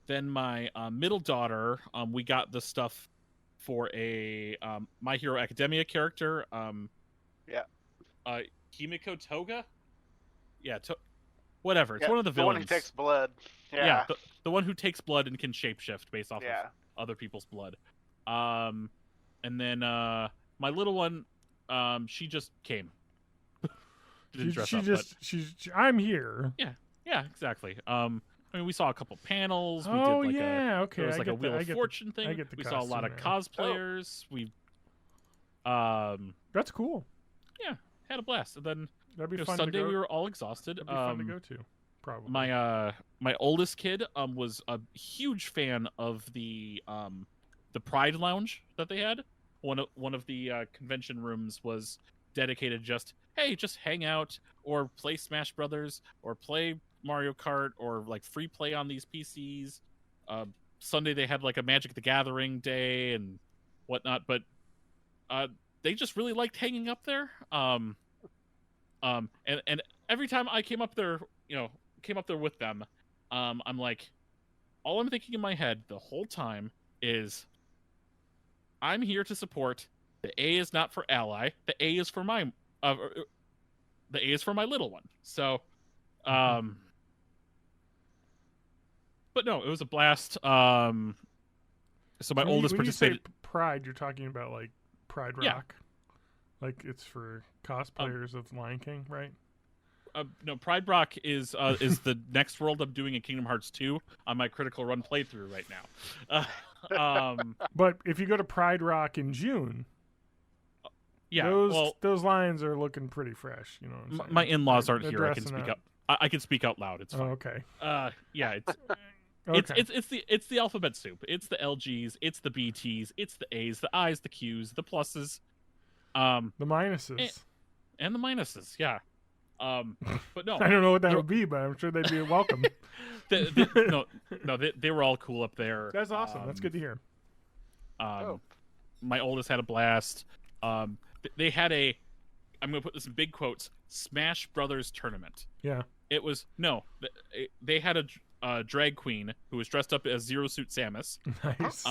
C: then my middle daughter, we got the stuff for a My Hero Academia character. Himiko Toga. Yeah, whatever. It's one of the villains.
A: The one who takes blood.
C: Yeah, the one who takes blood and can shapeshift based off of other people's blood. And then my little one, she just came.
B: I'm here.
C: Yeah, exactly. I mean, we saw a couple panels. We
B: Oh,
C: did
B: okay.
C: There was like a Wheel of Fortune thing. We saw a lot of cosplayers. We
B: That's cool.
C: Yeah, had a blast. And then
B: That'd be fun
C: Sunday
B: to go.
C: we were all exhausted.
B: That'd be fun to go to. Probably.
C: My oldest kid was a huge fan of the Pride Lounge that they had. One of the convention rooms was dedicated just hang out or play Smash Brothers or play Mario Kart or like free play on these PCs. Sunday they had like a Magic the Gathering day and whatnot, but they just really liked hanging up there. And every time I came up there with them, I'm like, all I'm thinking in my head the whole time is, I'm here to support. The A is not for ally. The A is for my little one. So, but no, it was a blast. So my oldest participated.
B: When you say Pride, you're talking about like Pride Rock,
C: Yeah.
B: Like it's for cosplayers of Lion King, right?
C: No, Pride Rock is the next world I'm doing in Kingdom Hearts 2 on my Critical Run playthrough right now.
B: But if you go to Pride Rock in June, those lions are looking pretty fresh. You know what I'm saying?
C: My in-laws aren't here. I can
B: dressing
C: speak
B: up.
C: up. I can speak out loud. It's fine.
B: Oh, okay.
C: Yeah,
B: Okay.
C: it's the alphabet soup. It's the LGs, it's the BTs, it's the A's, the I's, the Q's, the pluses,
B: the minuses,
C: and the minuses. Yeah. But no,
B: I don't know what that would be, but I'm sure they'd be welcome.
C: They were all cool up there.
B: That's awesome. That's good to hear.
C: My oldest had a blast. They had I'm going to put this in big quotes, Smash Brothers tournament.
B: Yeah.
C: It was they had a drag queen who was dressed up as Zero Suit Samus.
B: Nice.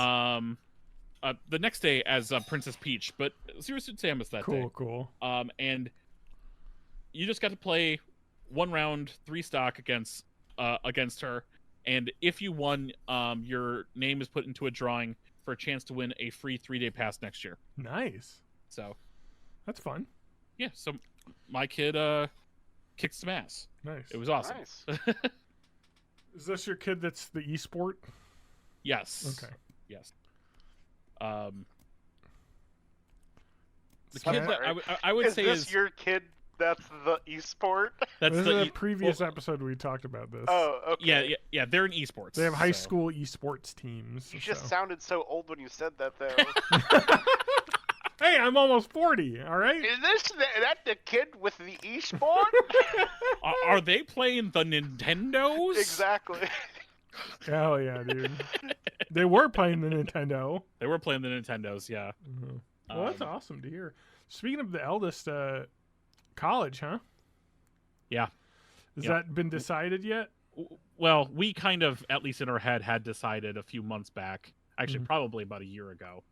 C: The next day as Princess Peach, but Zero Suit Samus that day.
B: Cool.
C: And you just got to play 1 round, 3 stock against her, and if you won, your name is put into a drawing for a chance to win a free 3-day pass next year.
B: Nice.
C: So
B: that's fun.
C: Yeah. So my kid kicked some ass.
B: Nice.
C: It was awesome.
A: Nice.
B: Is this your kid that's the esport?
C: Yes.
B: Okay.
C: Yes. The kid that I would say
A: is your kid. That's the esport.
B: That's the previous episode we talked about this.
A: Oh, okay.
C: Yeah. They're in esports.
B: They have high school esports teams.
A: You just sounded so old when you said that, though.
B: Hey, I'm almost 40. All right.
A: Is that the kid with the esport?
C: Are they playing the Nintendos?
A: Exactly.
B: Hell yeah, dude. They were playing the Nintendo.
C: They were playing the Nintendos, yeah.
B: Mm-hmm. Well, that's awesome to hear. Speaking of the eldest, college, huh?
C: Yeah.
B: Has that been decided yet?
C: Well, we kind of, at least in our head, had decided a few months back. Actually, probably about a year ago.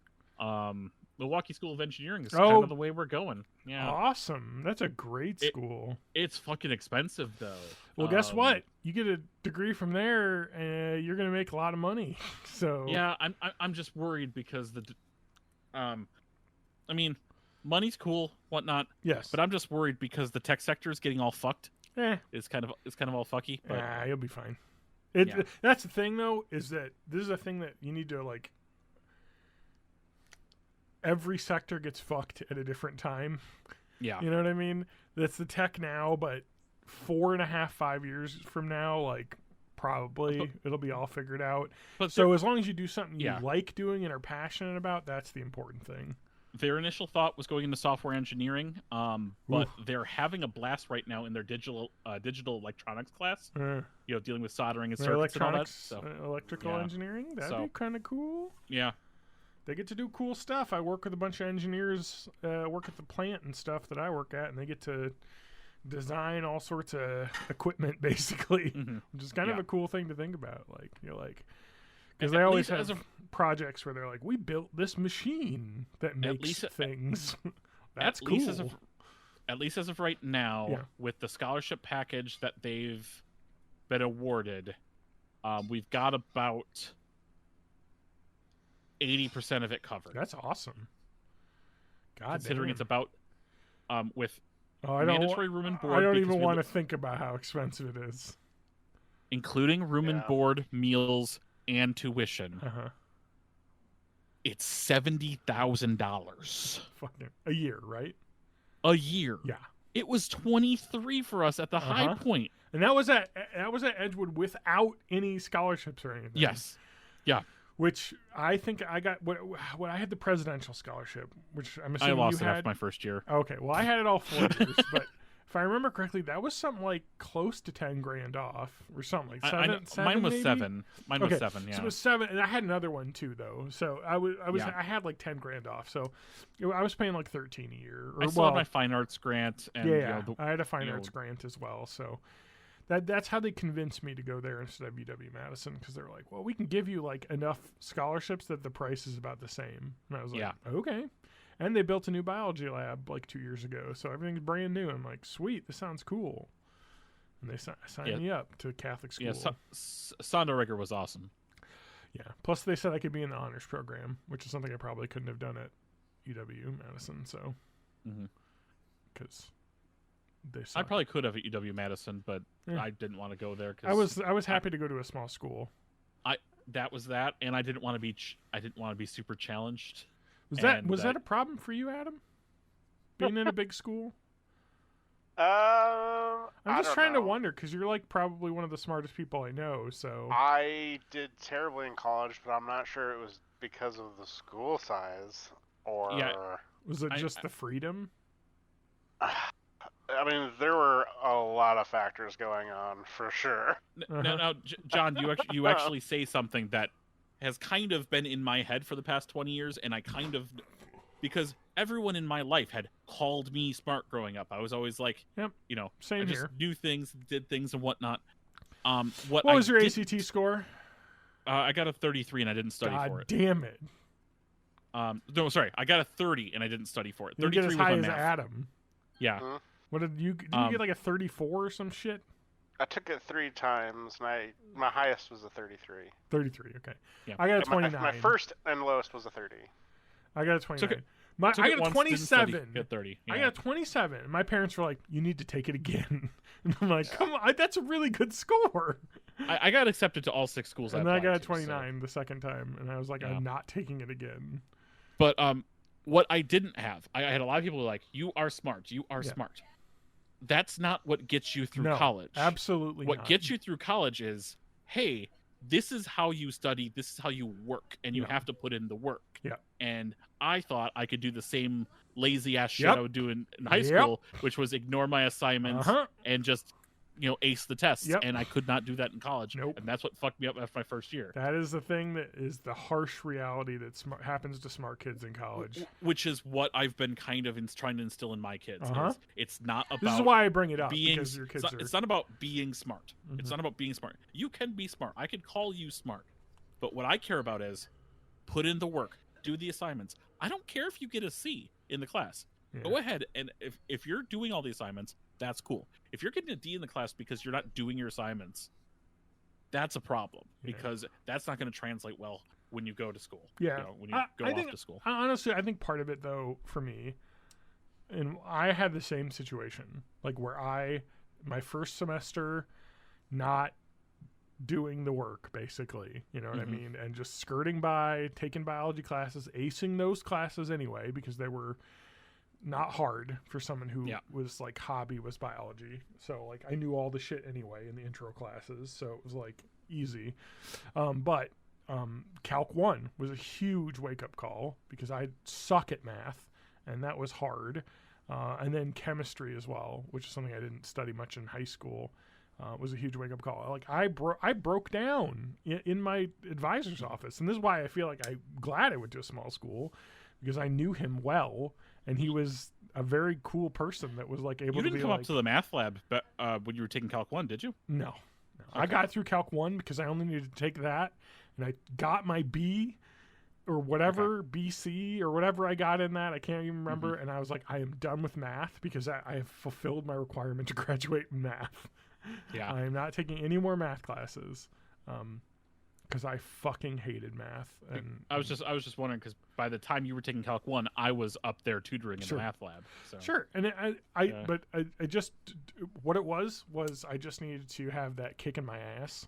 C: Milwaukee School of Engineering is kind of the way we're going. Yeah.
B: Awesome. That's a great school.
C: It's fucking expensive, though.
B: Well, guess what? You get a degree from there, and you're going to make a lot of money. So
C: yeah, I'm just worried because I mean, money's cool, whatnot.
B: Yes.
C: But I'm just worried because the tech sector is getting all fucked. It's kind of all fucky. But
B: you'll be fine. That's the thing, though, is that this is a thing that you need to like. Every sector gets fucked at a different time.
C: Yeah.
B: You know what I mean? That's the tech now, but 4.5, 5 years from now, like, probably it'll be all figured out. But so as long as you do something you like doing and are passionate about, that's the important thing.
C: Their initial thought was going into software engineering, but they're having a blast right now in their digital electronics class. Dealing with soldering and circuits and all that. So,
B: electrical engineering, that'd be kind of cool.
C: Yeah.
B: They get to do cool stuff. I work with a bunch of engineers, work at the plant and stuff that I work at, and they get to design all sorts of equipment, basically, which is kind of a cool thing to think about. Like, because they always have projects where they're like, we built this machine that makes things. That's cool.
C: At least as of right now, with the scholarship package that they've been awarded, we've got about 80% of it covered.
B: That's awesome.
C: Considering it's about with
B: mandatory
C: room and board.
B: I don't even want to think about how expensive it is,
C: including room and board, meals, and tuition. It's $70,000
B: a year, right?
C: A year.
B: Yeah.
C: It was 23 for us at the high point,
B: and that was at Edgewood without any scholarships or anything.
C: Yes. Yeah.
B: Which I think I got when I had the presidential scholarship, which I'm assuming
C: I lost
B: you
C: it
B: had
C: after my first year.
B: Okay, well I had it all 4 years, but if I remember correctly, that was something like close to $10,000 off, or something like seven.
C: Mine was
B: maybe?
C: 7. Mine was 7. Yeah,
B: so it was 7, and I had another one too, though. So I had like $10,000 off. So I was paying like 13 a year.
C: I still had my fine arts grant, and
B: I had a fine arts grant as well. So that's how they convinced me to go there instead of UW-Madison, because they were like, well, we can give you like enough scholarships that the price is about the same. And I was like, okay. And they built a new biology lab like 2 years ago, so everything's brand new. I'm like, sweet, this sounds cool. And they signed me up to Catholic school.
C: Yeah, Sonderregger was awesome.
B: Yeah. Plus, they said I could be in the honors program, which is something I probably couldn't have done at UW-Madison. So, because
C: I probably could have at UW-Madison, but I didn't want to go there.
B: I was happy to go to a small school.
C: That was that, and I didn't want to be super challenged.
B: Was that a problem for you, Adam? Being in a big school?
A: I'm
B: just trying to wonder, because you're like probably one of the smartest people I know. So
A: I did terribly in college, but I'm not sure it was because of the school size or
B: was it just the freedom?
A: I mean, there were a lot of factors going on for sure.
C: Now, John, you actually say something that has kind of been in my head for the past 20 years, and I kind of, because everyone in my life had called me smart growing up. I was always like,
B: same
C: I just
B: here.
C: knew things, did things, and whatnot.
B: What was your ACT score?
C: I got a 33, and I didn't study for it.
B: Damn it.
C: No, sorry, I got a 30, and I didn't study for it.
B: 33
C: was
B: as high as
C: math.
B: Adam.
C: Yeah.
B: What did you get like a 34 or some shit?
A: I took it 3 times, and my highest was a 33.
B: 33, okay.
C: Yeah.
B: I got a 29.
A: My first and lowest was a 30.
B: I got a 29. I got a 27.
C: Get 30. Yeah.
B: I got a 27. My parents were like, "You need to take it again." And I'm like, "Come on, that's a really good score."
C: I got accepted to all 6 schools.
B: And then I got a 29 the second time, and I was like, "I'm not taking it again."
C: But what I didn't have, I had a lot of people who were like, "You are smart. You are smart." That's not what gets you through college.
B: Absolutely
C: What
B: not.
C: gets you through college is, hey, this is how you study, this is how you work, and you have to put in the work.
B: Yeah.
C: And I thought I could do the same lazy ass shit I would do in high school, which was ignore my assignments and just ace the tests,
B: Yep.
C: and I could not do that in college.
B: Nope.
C: And that's what fucked me up after my first year.
B: That is the thing that is the harsh reality that happens to smart kids in college.
C: Which is what I've been kind of trying to instill in my kids. It's not about.
B: This is why I bring it up,
C: being,
B: because your kids
C: it's not about being smart.
B: Mm-hmm.
C: It's not about being smart. You can be smart. I could call you smart. But what I care about is put in the work, do the assignments. I don't care if you get a C in the class. Yeah. Go ahead, and if you're doing all the assignments, that's cool. If you're getting a D in the class because you're not doing your assignments, that's a problem, because that's not going to translate well when you go to school.
B: Yeah.
C: When you go off to school.
B: Honestly, I think part of it, though, for me, and I had the same situation, like where my first semester, not doing the work, basically, you know what I mean? And just skirting by, taking biology classes, acing those classes anyway, because they were not hard for someone who was like hobby was biology. So like I knew all the shit anyway in the intro classes, so it was like easy. But Calc 1 was a huge wake-up call because I suck at math, and that was hard. And then chemistry as well, which is something I didn't study much in high school. Was a huge wake-up call. Like I broke down in my advisor's office, and this is why I feel like I'm glad I went to a small school, because I knew him well, and he was a very cool person that was like able to be like...
C: You didn't come up to the math lab when you were taking Calc 1, did you?
B: No.
C: Okay.
B: I got through Calc 1 because I only needed to take that, and I got my B or whatever, BC or whatever I got in that. I can't even remember, and I was like, I am done with math because I have fulfilled my requirement to graduate in math.
C: Yeah,
B: I am not taking any more math classes because I fucking hated math. And
C: I was just wondering, because by the time you were taking Calc 1, I was up there tutoring in the math lab. So.
B: Sure, and but I just what it was I just needed to have that kick in my ass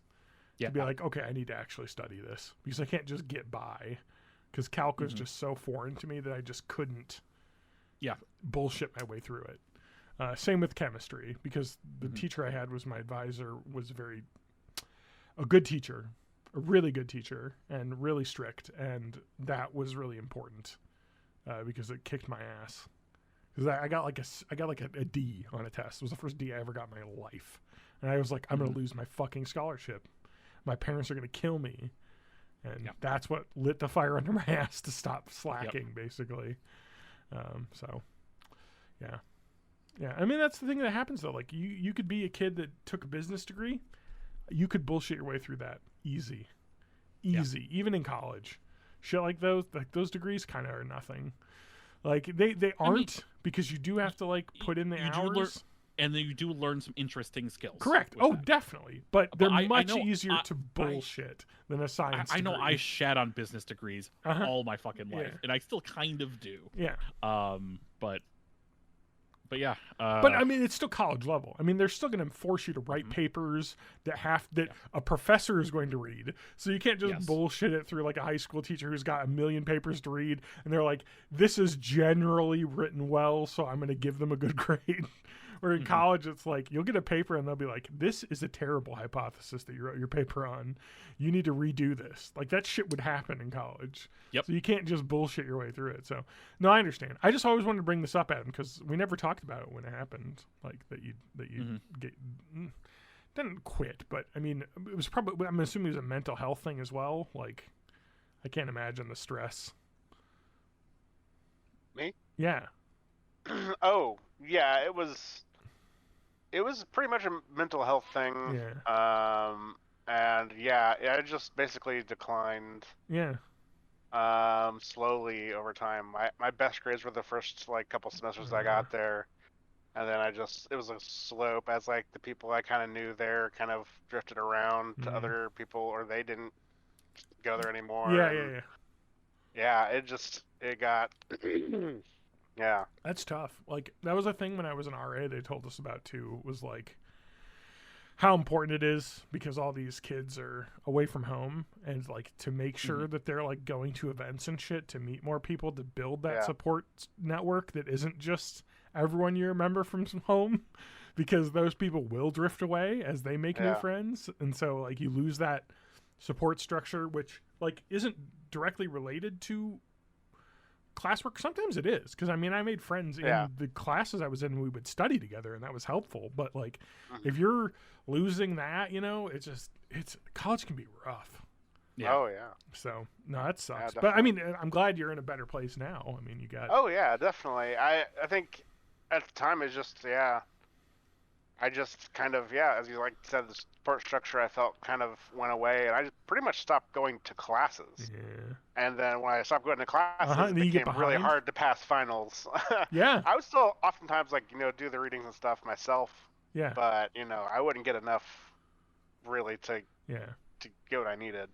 B: to be like, okay, I need to actually study this, because I can't just get by, because Calc was just so foreign to me that I just couldn't bullshit my way through it. Same with chemistry, because the teacher I had was my advisor, was a good teacher, a really good teacher, and really strict, and that was really important because it kicked my ass. Because I got like a D on a test. It was the first D I ever got in my life, and I was like, I'm gonna lose my fucking scholarship. My parents are gonna kill me, and that's what lit the fire under my ass to stop slacking, basically. Yeah, I mean, that's the thing that happens, though. Like, you could be a kid that took a business degree. You could bullshit your way through that easy. Even in college. Shit like those degrees kind of are nothing. Like, they aren't, because you do have to, like, put in the hours.
C: And then you do learn some interesting skills.
B: Correct. Oh, definitely. But they're much easier to bullshit than a science degree.
C: I know I shat on business degrees all my fucking life, and I still kind of do.
B: Yeah.
C: But yeah,
B: but I mean, it's still college level. I mean, they're still going to force you to write papers that a professor is going to read. So you can't just bullshit it through like a high school teacher who's got a million papers to read, and they're like, "This is generally written well, so I'm going to give them a good grade." Where in college, it's like you'll get a paper and they'll be like, "This is a terrible hypothesis that you wrote your paper on. You need to redo this." Like that shit would happen in college.
C: Yep.
B: So you can't just bullshit your way through it. So no, I understand. I just always wanted to bring this up, Adam, because we never talked about it when it happened. Like that you didn't quit, but I mean, it was probably, I'm assuming it was a mental health thing as well. Like I can't imagine the stress.
A: Me?
B: Yeah.
A: Oh yeah, it was pretty much a mental health thing.
B: Yeah.
A: And yeah, I just basically declined.
B: Yeah.
A: Slowly over time. My best grades were the first like couple semesters I got there, and then it was a slope as like the people I kind of knew there kind of drifted around to other people, or they didn't go there anymore.
B: Yeah.
A: Yeah, it got. Yeah.
B: That's tough. Like, that was a thing when I was an RA they told us about, too, was, like, how important it is because all these kids are away from home, and, like, to make sure that they're, like, going to events and shit to meet more people, to build that support network that isn't just everyone you remember from home, because those people will drift away as they make new friends, and so, like, you lose that support structure, which, like, isn't directly related to classwork. Sometimes it is, because I mean, I made friends in the classes I was in. We would study together, and that was helpful. But like, if you're losing that, it's college can be rough.
C: Yeah.
A: Oh yeah.
B: So no, that sucks.
A: Yeah,
B: but I mean, I'm glad you're in a better place now. I mean, you got.
A: Oh yeah, definitely. I think at the time it's just I just kind of as you like said, the support structure I felt kind of went away, and I just pretty much stopped going to classes.
B: Yeah.
A: And then when I stopped going to classes, it
B: then you
A: became
B: get
A: really
B: behind.
A: hard to pass finals.
B: Yeah.
A: I would still oftentimes do the readings and stuff myself.
B: Yeah.
A: But I wouldn't get enough really to get what I needed.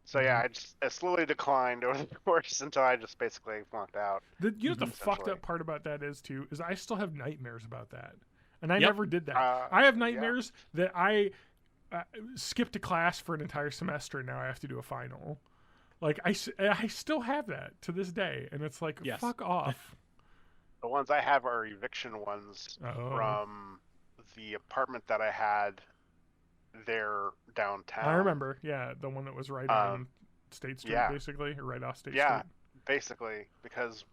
A: So I slowly declined over the course until I just basically flunked out.
B: The fucked up part about that is I still have nightmares about that, and I
C: Yep.
B: never did that. I have nightmares that I skipped a class for an entire semester and now I have to do a final. Like I still have that to this day, and it's like fuck off.
A: The ones I have are eviction ones from the apartment that I had there downtown.
B: I remember, the one that was right on State Street, basically, or right off State Street.
A: Yeah, basically, because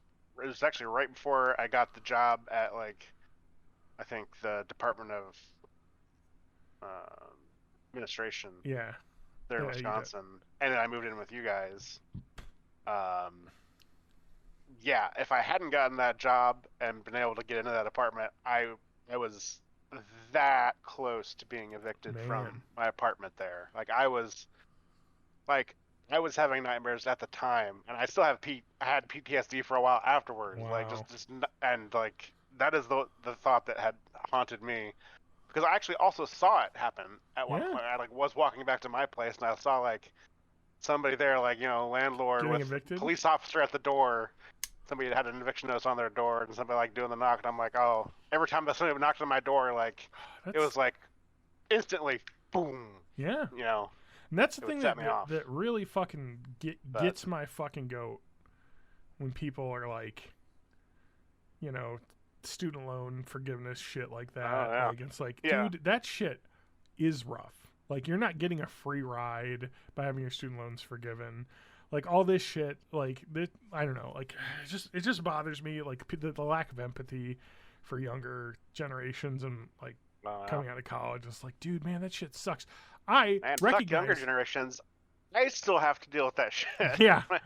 A: it was actually right before I got the job at I think the Department of Administration.
B: Yeah.
A: There in Wisconsin, and then I moved in with you guys. If I hadn't gotten that job and been able to get into that apartment, I was that close to being evicted from my apartment there. I was having nightmares at the time, and I still have I had PTSD for a while afterwards.
B: Wow.
A: That is the thought that had haunted me, because I actually also saw it happen at one point. I was walking back to my place, and I saw somebody there, landlord
B: getting
A: with
B: evicted?
A: Police officer at the door. Somebody had an eviction notice on their door, and somebody doing the knock, and I'm like, oh, every time that somebody knocked on my door, it was instantly boom.
B: Yeah. And that's the thing that really fucking gets my fucking goat, when people are student loan forgiveness shit like that.
A: Oh, yeah.
B: It's dude, that shit is rough. You're not getting a free ride by having your student loans forgiven. All this shit, I don't know, it just bothers me, the lack of empathy for younger generations and coming out of college. It's dude, man, that shit sucks. Recognize
A: younger generations. I still have to deal with that shit.
B: Yeah,
A: man.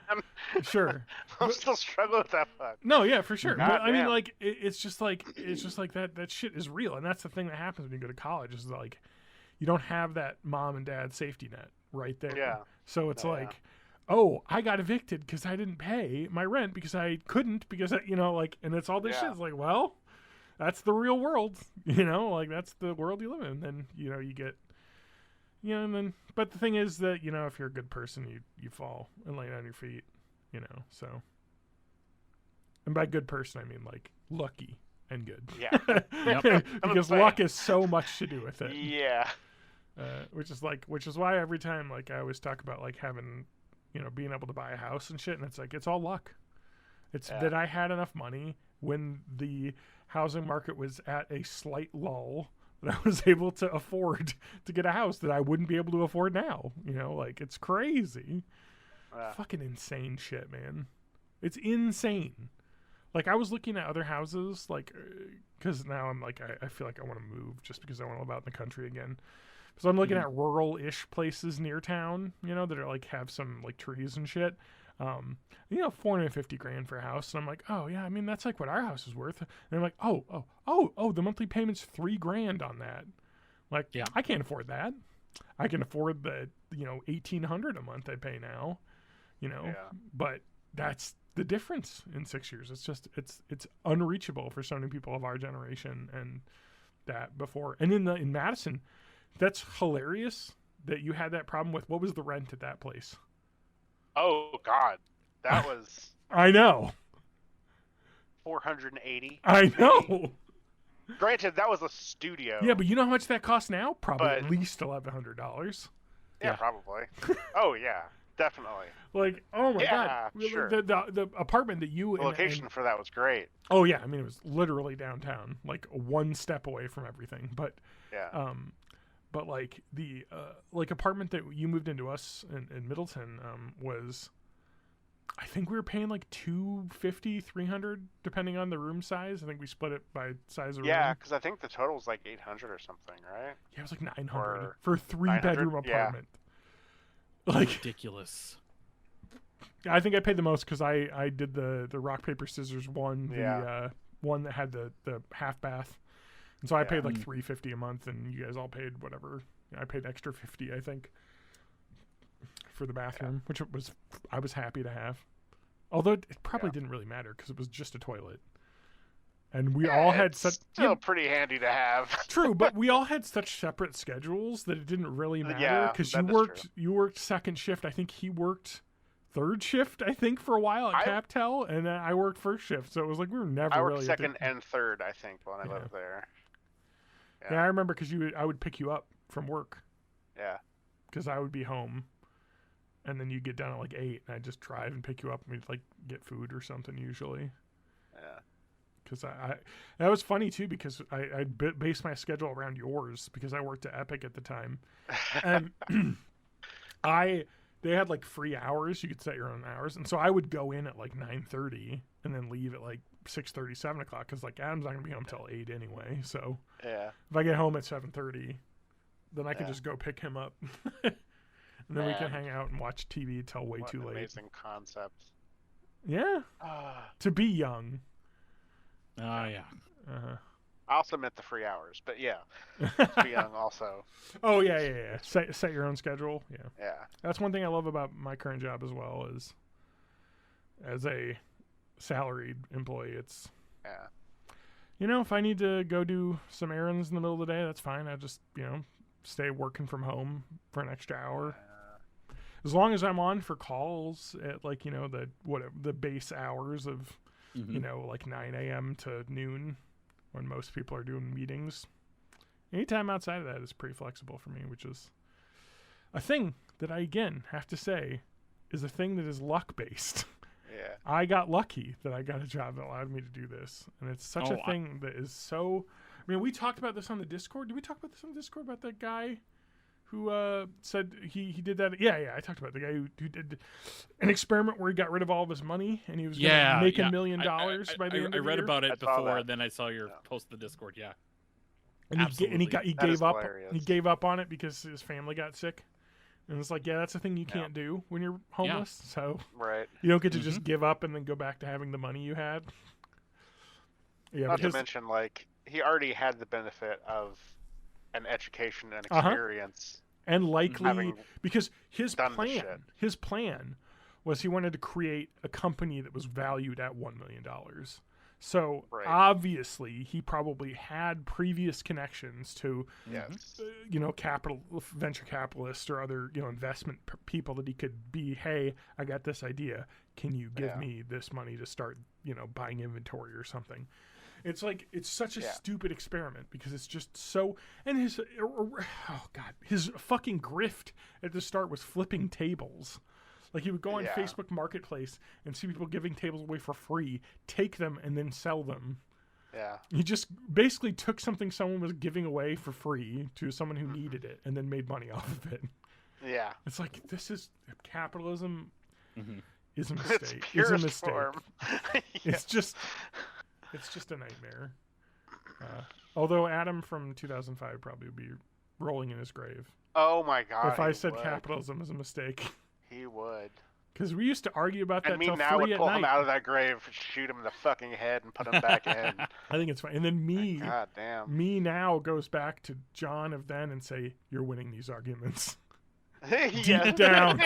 B: Sure.
A: I'm still struggling with that fuck.
B: No, yeah, for sure. But I mean,
A: damn.
B: it's just that shit is real, and that's the thing that happens when you go to college is you don't have that mom and dad safety net right there.
A: Yeah.
B: So it's oh, I got evicted because I didn't pay my rent because I couldn't because and it's all this shit. It's well, that's the real world, that's the world you live in. And you get, and then, but the thing is that if you're a good person, you fall and land on your feet, so. And by good person, I mean lucky and good.
A: Yeah.
B: Because luck has so much to do with it.
A: Yeah.
B: Which is why every time I always talk about having, being able to buy a house and shit, and it's all luck. It's that I had enough money when the housing market was at a slight lull that I was able to afford to get a house that I wouldn't be able to afford now. It's crazy. Fucking insane shit, man. It's insane. I was looking at other houses, because now I'm I feel I want to move just because I want to live out in the country again. So I'm looking at rural-ish places near town, that are have some trees and shit. $450,000 for a house, and I'm oh yeah, I mean that's what our house is worth. And I'm oh, the monthly payment's $3,000 on that. I can't afford that. I can afford the $1,800 a month I pay now, but that's the difference in 6 years. It's just it's unreachable for so many people of our generation and that before. And in Madison. That's hilarious that you had that problem with. What was the rent at that place?
A: Oh God, that was.
B: I know.
A: 480.
B: I know.
A: Granted, that was a studio.
B: Yeah, but you know how much that costs now? Probably at least $1,100.
A: Yeah, probably. Oh yeah, definitely.
B: Oh my God.
A: Sure.
B: The apartment that you.
A: The location for that was great.
B: Oh yeah, I mean it was literally downtown, one step away from everything. But
A: yeah.
B: But the apartment that you moved into us in Middleton was I think we were paying like $250, $300 depending on the room size. I think we split it by size of room.
A: Yeah, because I think the total's like 800 or something, right?
B: Yeah, it was like 900 for a 3-bedroom apartment.
C: Yeah.
B: Like
C: ridiculous.
B: I think I paid the most because I did the rock paper scissors one, the one that had the half bath, and so I paid like $350 a month, and you guys all paid whatever. I paid extra $50, I think, for the bathroom, which I was happy to have. Although it probably didn't really matter because it was just a toilet, and we all had such
A: still pretty handy to have.
B: True, but we all had such separate schedules that it didn't really matter because you worked second shift. I think he worked third shift, I think, for a while at Captel, and I worked first shift, so it was like we were never
A: I
B: really.
A: worked second and third, I think, when I lived there.
B: Yeah, I remember because I would pick you up from work.
A: Yeah.
B: Because I would be home, and then you get down at like 8, and I'd just drive and pick you up, and we'd like get food or something usually.
A: Yeah.
B: Because that was funny too because I based my schedule around yours because I worked at Epic at the time, and they had like free hours. You could set your own hours. And so I would go in at like 9:30 and then leave at like 6:30, 7 o'clock. Cause like Adam's not going to be home till 8 anyway. So if I get home at 7:30, then I can just go pick him up and then we can hang out and watch TV till way too late.
A: Amazing concept.
B: Yeah. To be young.
C: Oh yeah.
A: I also meant the free hours, but yeah, to be young also.
B: Oh yeah. Set your own schedule.
A: Yeah.
B: That's one thing I love about my current job as well is as a salaried employee. It's if I need to go do some errands in the middle of the day, that's fine. I just stay working from home for an extra hour. As long as I'm on for calls at like the base hours of like 9 a.m. to noon. When most people are doing meetings. Anytime outside of that is pretty flexible for me, which is a thing that I, again, have to say is a thing that is luck-based.
A: Yeah.
B: I got lucky that I got a job that allowed me to do this. And it's such a thing that is so... I mean, we talked about this on the Discord. Did we talk about this on the Discord about that guy who said he did that? Yeah, I talked about the guy who did an experiment where he got rid of all of his money and he was going to make $1 million by the end of the year.
C: I read about it before, and then I saw your post in the Discord. Yeah,
B: and he gave up. He gave up on it because his family got sick, and it's like, that's a thing you can't do when you're homeless. So you don't get to just give up and then go back to having the money you had. Yeah,
A: not to mention, like, he already had the benefit of an education and experience,
B: and likely because his plan was he wanted to create a company that was valued at $1 million. So obviously he probably had previous connections to venture capitalists or other investment people that he could be, hey, I got this idea, can you give me this money to start buying inventory or something. It's like, it's such a stupid experiment because it's just so, and his fucking grift at the start was flipping tables. Like he would go on Facebook Marketplace and see people giving tables away for free, take them and then sell them.
A: Yeah.
B: He just basically took something someone was giving away for free to someone who needed it and then made money off of it.
A: Yeah.
B: It's like, this is capitalism is a
A: It's
B: mistake.
A: purest
B: Is a mistake.
A: form.
B: It's just a nightmare. Although Adam from 2005 probably would be rolling in his grave.
A: Oh my God!
B: If I said capitalism is a mistake,
A: he would.
B: Because we used to argue about that.
A: And me
B: till
A: now
B: 3
A: would
B: at
A: pull
B: night.
A: him out of that grave, shoot him in the fucking head, and put him back in.
B: I think it's fine. And then
A: God damn.
B: me now goes back to John of then and say, "You're winning these arguments."
A: Deep
B: down,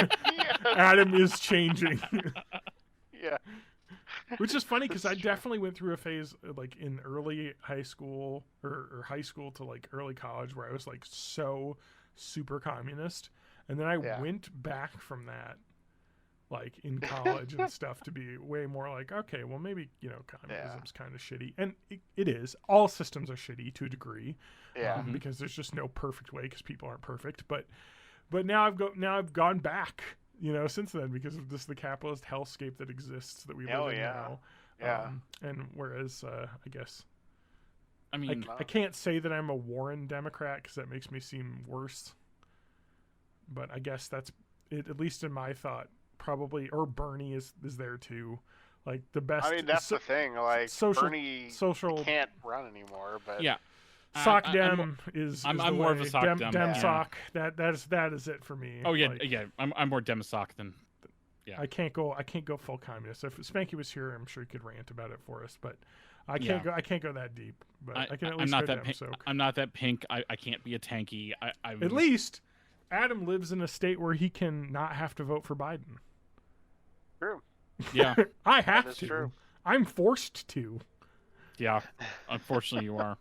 B: Adam is changing.
A: Yeah.
B: Which is funny because I definitely went through a phase like in early high school or high school to like early college where I was like so super communist, and then I went back from that like in college and stuff to be way more like, okay, well maybe communism's kind of shitty, and it is. All systems are shitty to a degree, because there's just no perfect way because people aren't perfect. But now I've gone back. Since then, because of the capitalist hellscape that exists that we live in now.
A: Yeah.
B: And whereas, I guess,
C: I mean,
B: I can't say that I'm a Warren Democrat because that makes me seem worse. But I guess that's it, at least in my thought probably, or Bernie is there too. Like the best.
A: I mean, that's the thing. Like Bernie can't run anymore, but
C: yeah.
B: Sock Dem is.
C: I'm
B: the
C: more
B: way.
C: of a Sock Dem.
B: Dem Sock. That is it for me.
C: Oh yeah, I'm more Dem Sock than. Yeah.
B: I can't go full communist. If Spanky was here, I'm sure he could rant about it for us. But I can't go that deep. But I can at least go Dem Soak.
C: I'm not that pink. I can't be a tanky.
B: At least Adam lives in a state where he can not have to vote for Biden.
A: True.
C: Yeah.
B: I have to.
A: True.
B: I'm forced to.
C: Yeah. Unfortunately, you are.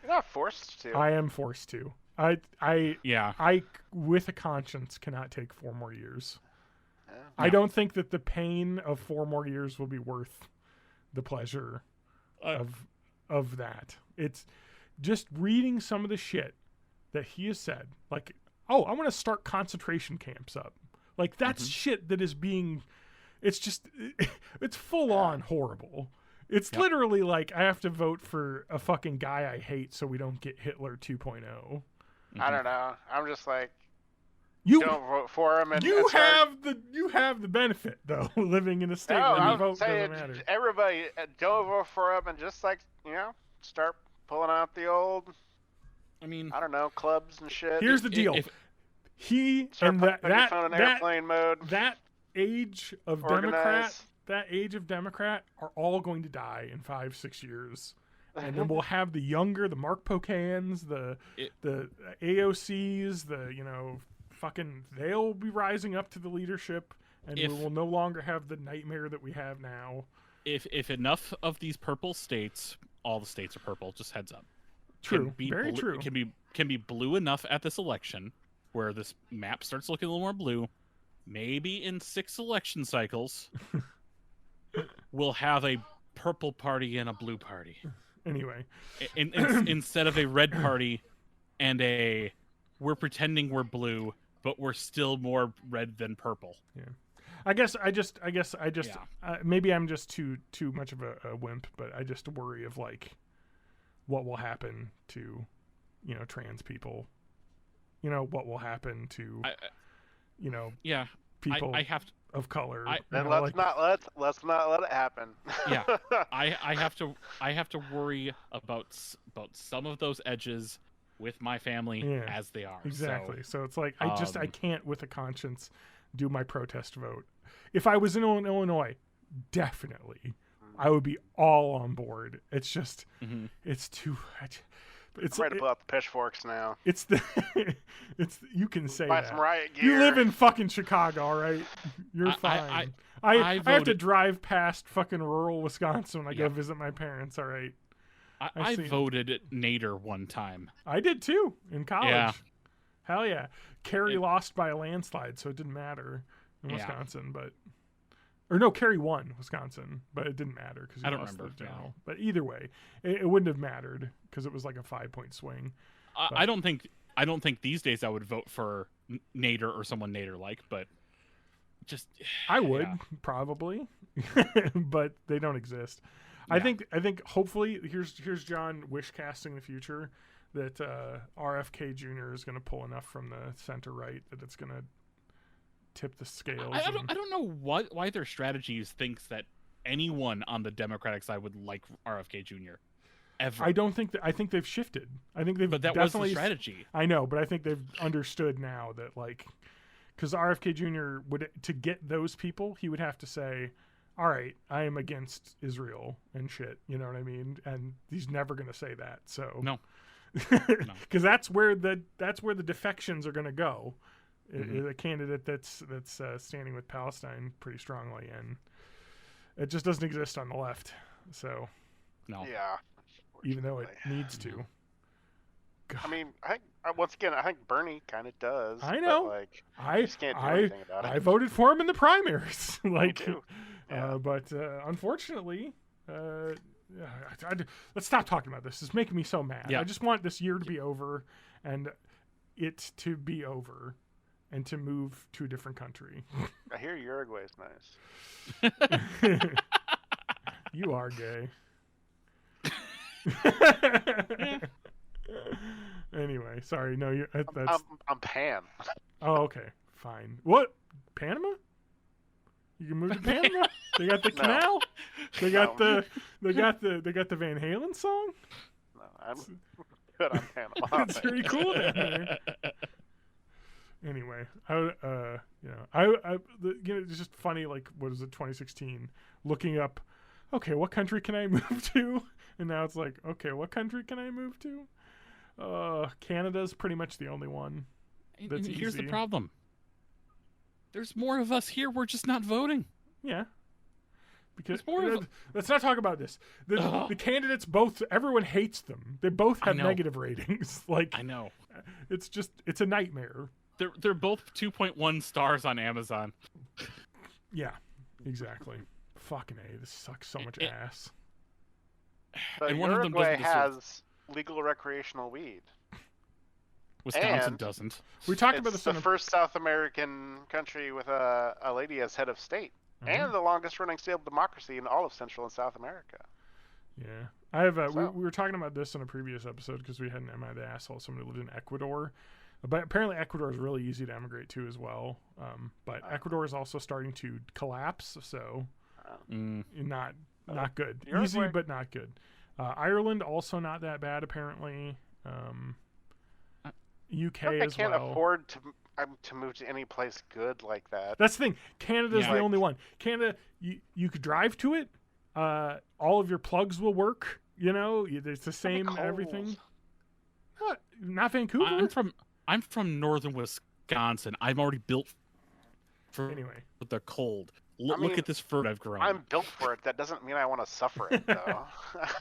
A: You're not forced to.
B: I am forced to. I with a conscience cannot take 4 more years.
A: Yeah.
B: I don't think that the pain of 4 more years will be worth the pleasure of that. It's just reading some of the shit that he has said. Like, I want to start concentration camps up. Like, that's shit that is being... It's just... It's full-on horrible. It's literally like, I have to vote for a fucking guy I hate so we don't get Hitler 2.0.
A: I don't know. I'm just like...
B: You
A: don't vote for him.
B: You have the benefit, though, living in a state where the vote doesn't matter.
A: Everybody, don't vote for him and just, like, start pulling out the old... I don't know, clubs and shit.
B: Here's the deal. He and
A: airplane mode.
B: That age of Democrat are all going to die in 5-6 years, and then we'll have the younger, the Mark Pokans, the AOCs, they'll be rising up to the leadership, and we will no longer have the nightmare that we have now.
C: If enough of these purple states, all the states are purple. Just heads up.
B: True. Very true.
C: Can be blue enough at this election where this map starts looking a little more blue. Maybe in 6 election cycles, we'll have a purple party and a blue party.
B: Anyway,
C: instead of a red party and we're pretending we're blue, but we're still more red than purple.
B: Yeah. I guess maybe I'm just too much of a wimp, but I just worry of like what will happen to, trans people. What will happen to, people of color.
A: Let's not let it happen.
C: Yeah, I have to worry about some of those edges with my family as they are.
B: Exactly. So it's like I can't with a conscience do my protest vote. If I was in Illinois, definitely I would be all on board. It's just it's too much.
A: I'm ready to pull out the pitchforks now.
B: You can say
A: buy
B: that.
A: Some riot gear.
B: You live in fucking Chicago, all right? You're fine. I have to drive past fucking rural Wisconsin when I go visit my parents, all right?
C: I voted Nader one time.
B: I did too in college.
C: Yeah.
B: Hell yeah. Kerry lost by a landslide, so it didn't matter in Wisconsin, Kerry won Wisconsin, but it didn't matter because I don't remember the general. But either way, it wouldn't have mattered because it was like a 5-point swing.
C: I don't think these days I would vote for Nader or someone Nader like, but just
B: I would probably, but they don't exist. Yeah. I think hopefully here's John wish casting the future that RFK Jr. is going to pull enough from the center right that it's going to tip the scales.
C: I don't know why their strategies thinks that anyone on the Democratic side would like RFK Jr. ever.
B: I think they've shifted. But
C: that was the strategy.
B: I know, but I think they've understood now that because RFK Jr. to get those people, he would have to say, all right, I am against Israel and shit. You know what I mean? And he's never going to say that. So
C: no,
B: because that's where the defections are going to go. A candidate that's standing with Palestine pretty strongly, and it just doesn't exist on the left. So,
C: no,
A: yeah,
B: even though it needs to.
A: God. I mean, I think Bernie kind of does.
B: I know.
A: But, I just can't do anything about it.
B: I voted for him in the primaries.
A: Yeah.
B: But unfortunately, let's stop talking about this. It's making me so mad.
C: Yeah.
B: I just want this year to be over, and it to be over. And to move to a different country.
A: I hear Uruguay's nice.
B: You are gay. Anyway, sorry. No, that's.
A: I'm pan.
B: Oh, okay, fine. What? Panama. You can move to Panama. They got the canal. They got the Van Halen song.
A: No, I'm good on Panama.
B: It's pretty cool down there. Anyway, it's just funny. Like, what is it? 2016. Looking up, okay, what country can I move to? And now it's like, okay, what country can I move to? Canada's pretty much the only one. That's
C: Here's
B: easy.
C: the problem. There's more of us here. We're just not voting.
B: Yeah. Because
C: more
B: let's not talk about this. The candidates both. Everyone hates them. They both have negative ratings. Like,
C: I know.
B: It's a nightmare.
C: They're both 2.1 stars on Amazon.
B: Yeah, exactly. Fucking A. This sucks so much ass.
A: But
C: and one of them
A: Uruguay
C: doesn't
A: has legal recreational weed.
C: Wisconsin
A: And
C: doesn't.
B: We talked about this.
A: It's the first South American country with a lady as head of state, and the longest-running stable democracy in all of Central and South America.
B: Yeah, I have. We were talking about this in a previous episode because we had an Am I the Asshole? Someone who lived in Ecuador, but apparently Ecuador is really easy to emigrate to as well. But Ecuador is also starting to collapse, so not good. Easy, but not good. Ireland also not that bad apparently. UK as well.
A: I can't afford to move to any place good like that.
B: That's the thing. Canada's the only one. Canada, you could drive to it. All of your plugs will work. You know, it's the same everything. Not Vancouver.
C: I'm from northern Wisconsin. I'm already built for the cold. Look at this fur I've grown.
A: I'm built for it. That doesn't mean I want to suffer it, though.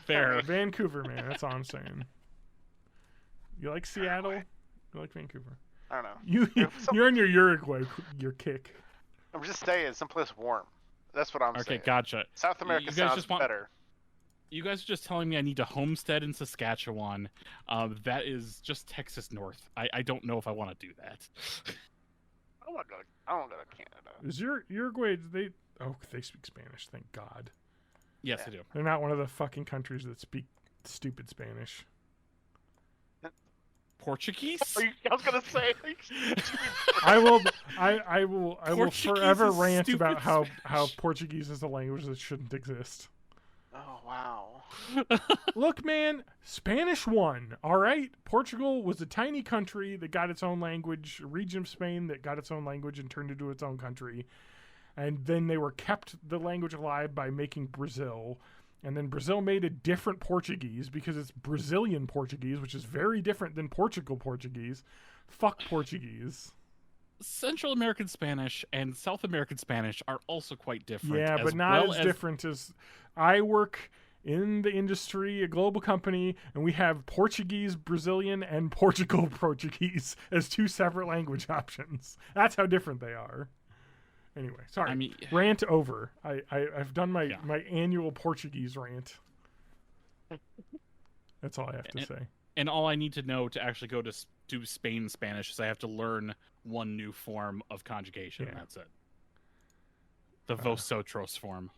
C: Fair.
B: Vancouver, man. That's all I'm saying. You like Seattle? You like Vancouver?
A: I don't know.
B: You're in your Uruguay, your kick.
A: I'm just saying, someplace warm. That's what I'm saying.
C: Okay, gotcha.
A: South America sounds better.
C: You guys are just telling me I need to homestead in Saskatchewan. That is just Texas North. I don't know if I want to do that.
A: I don't go to Canada.
B: Is Uruguay? They speak Spanish. Thank God.
C: Yes, they do.
B: They're not one of the fucking countries that speak stupid Spanish.
C: Portuguese?
A: I was gonna say.
B: I will forever rant about
C: stupid
B: how Portuguese is a language that shouldn't exist.
A: Oh wow.
B: Look, man, Spanish won. All right, Portugal was a tiny country that got its own language, a region of Spain that got its own language and turned into its own country, and then they were kept the language alive by making Brazil. And then Brazil made a different Portuguese because it's Brazilian Portuguese, which is very different than Portugal Portuguese. Fuck Portuguese.
C: Central American Spanish and South American Spanish are also quite different.
B: Yeah, but not as different as... I work in the industry, a global company, and we have Portuguese, Brazilian, and Portugal Portuguese as two separate language options. That's how different they are. Anyway, sorry. Rant over. I've done my annual Portuguese rant. That's all I have to say.
C: And all I need to know to actually go to Spain Spanish is I have to learn one new form of conjugation. Yeah. That's it. The vosotros form.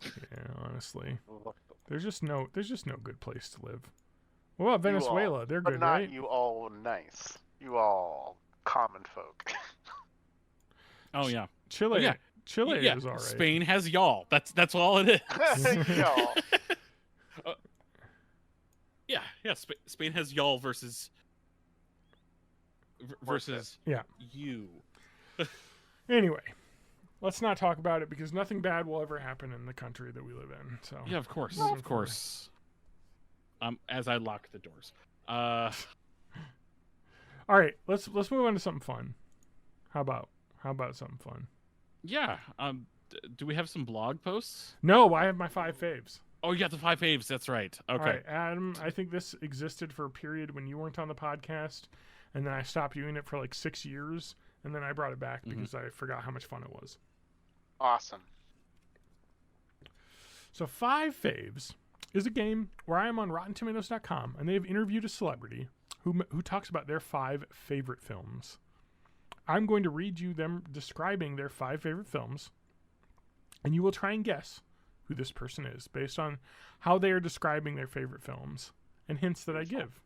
B: Yeah, honestly, there's just no good place to live. What about Venezuela? They're good, right?
A: But not you all nice. You all common folk.
C: Oh yeah.
B: Chile is all right.
C: Spain has y'all. That's all it is.
A: Y'all.
C: Yeah. Spain has y'all versus you.
B: Anyway, let's not talk about it because nothing bad will ever happen in the country that we live in. So
C: yeah, of course. As I lock the doors.
B: All right, let's move on to something fun. How about something fun?
C: Yeah. Do we have some blog posts?
B: No, I have my 5 faves.
C: Oh, you got the 5 faves. That's right. Okay.
B: All right, Adam, I think this existed for a period when you weren't on the podcast, and then I stopped doing it for like 6 years, and then I brought it back because I forgot how much fun it was.
A: Awesome.
B: So 5 faves is a game where I am on RottenTomatoes.com, and they have interviewed a celebrity who talks about their 5 favorite films. I'm going to read you them describing their 5 favorite films, and you will try and guess who this person is based on how they are describing their favorite films and hints that I give.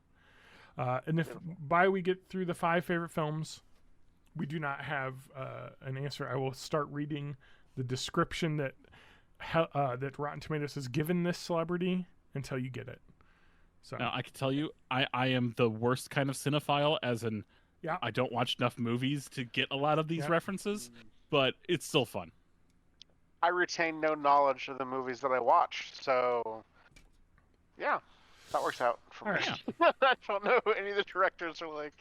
B: And if by we get through the 5 favorite films, we do not have an answer. I will start reading the description that Rotten Tomatoes has given this celebrity until you get it. So
C: now, I can tell you, I am the worst kind of cinephile, as in I don't watch enough movies to get a lot of these references, but it's still fun.
A: I retain no knowledge of the movies that I watch, so yeah, that works out for me. I don't know who any of the directors are like.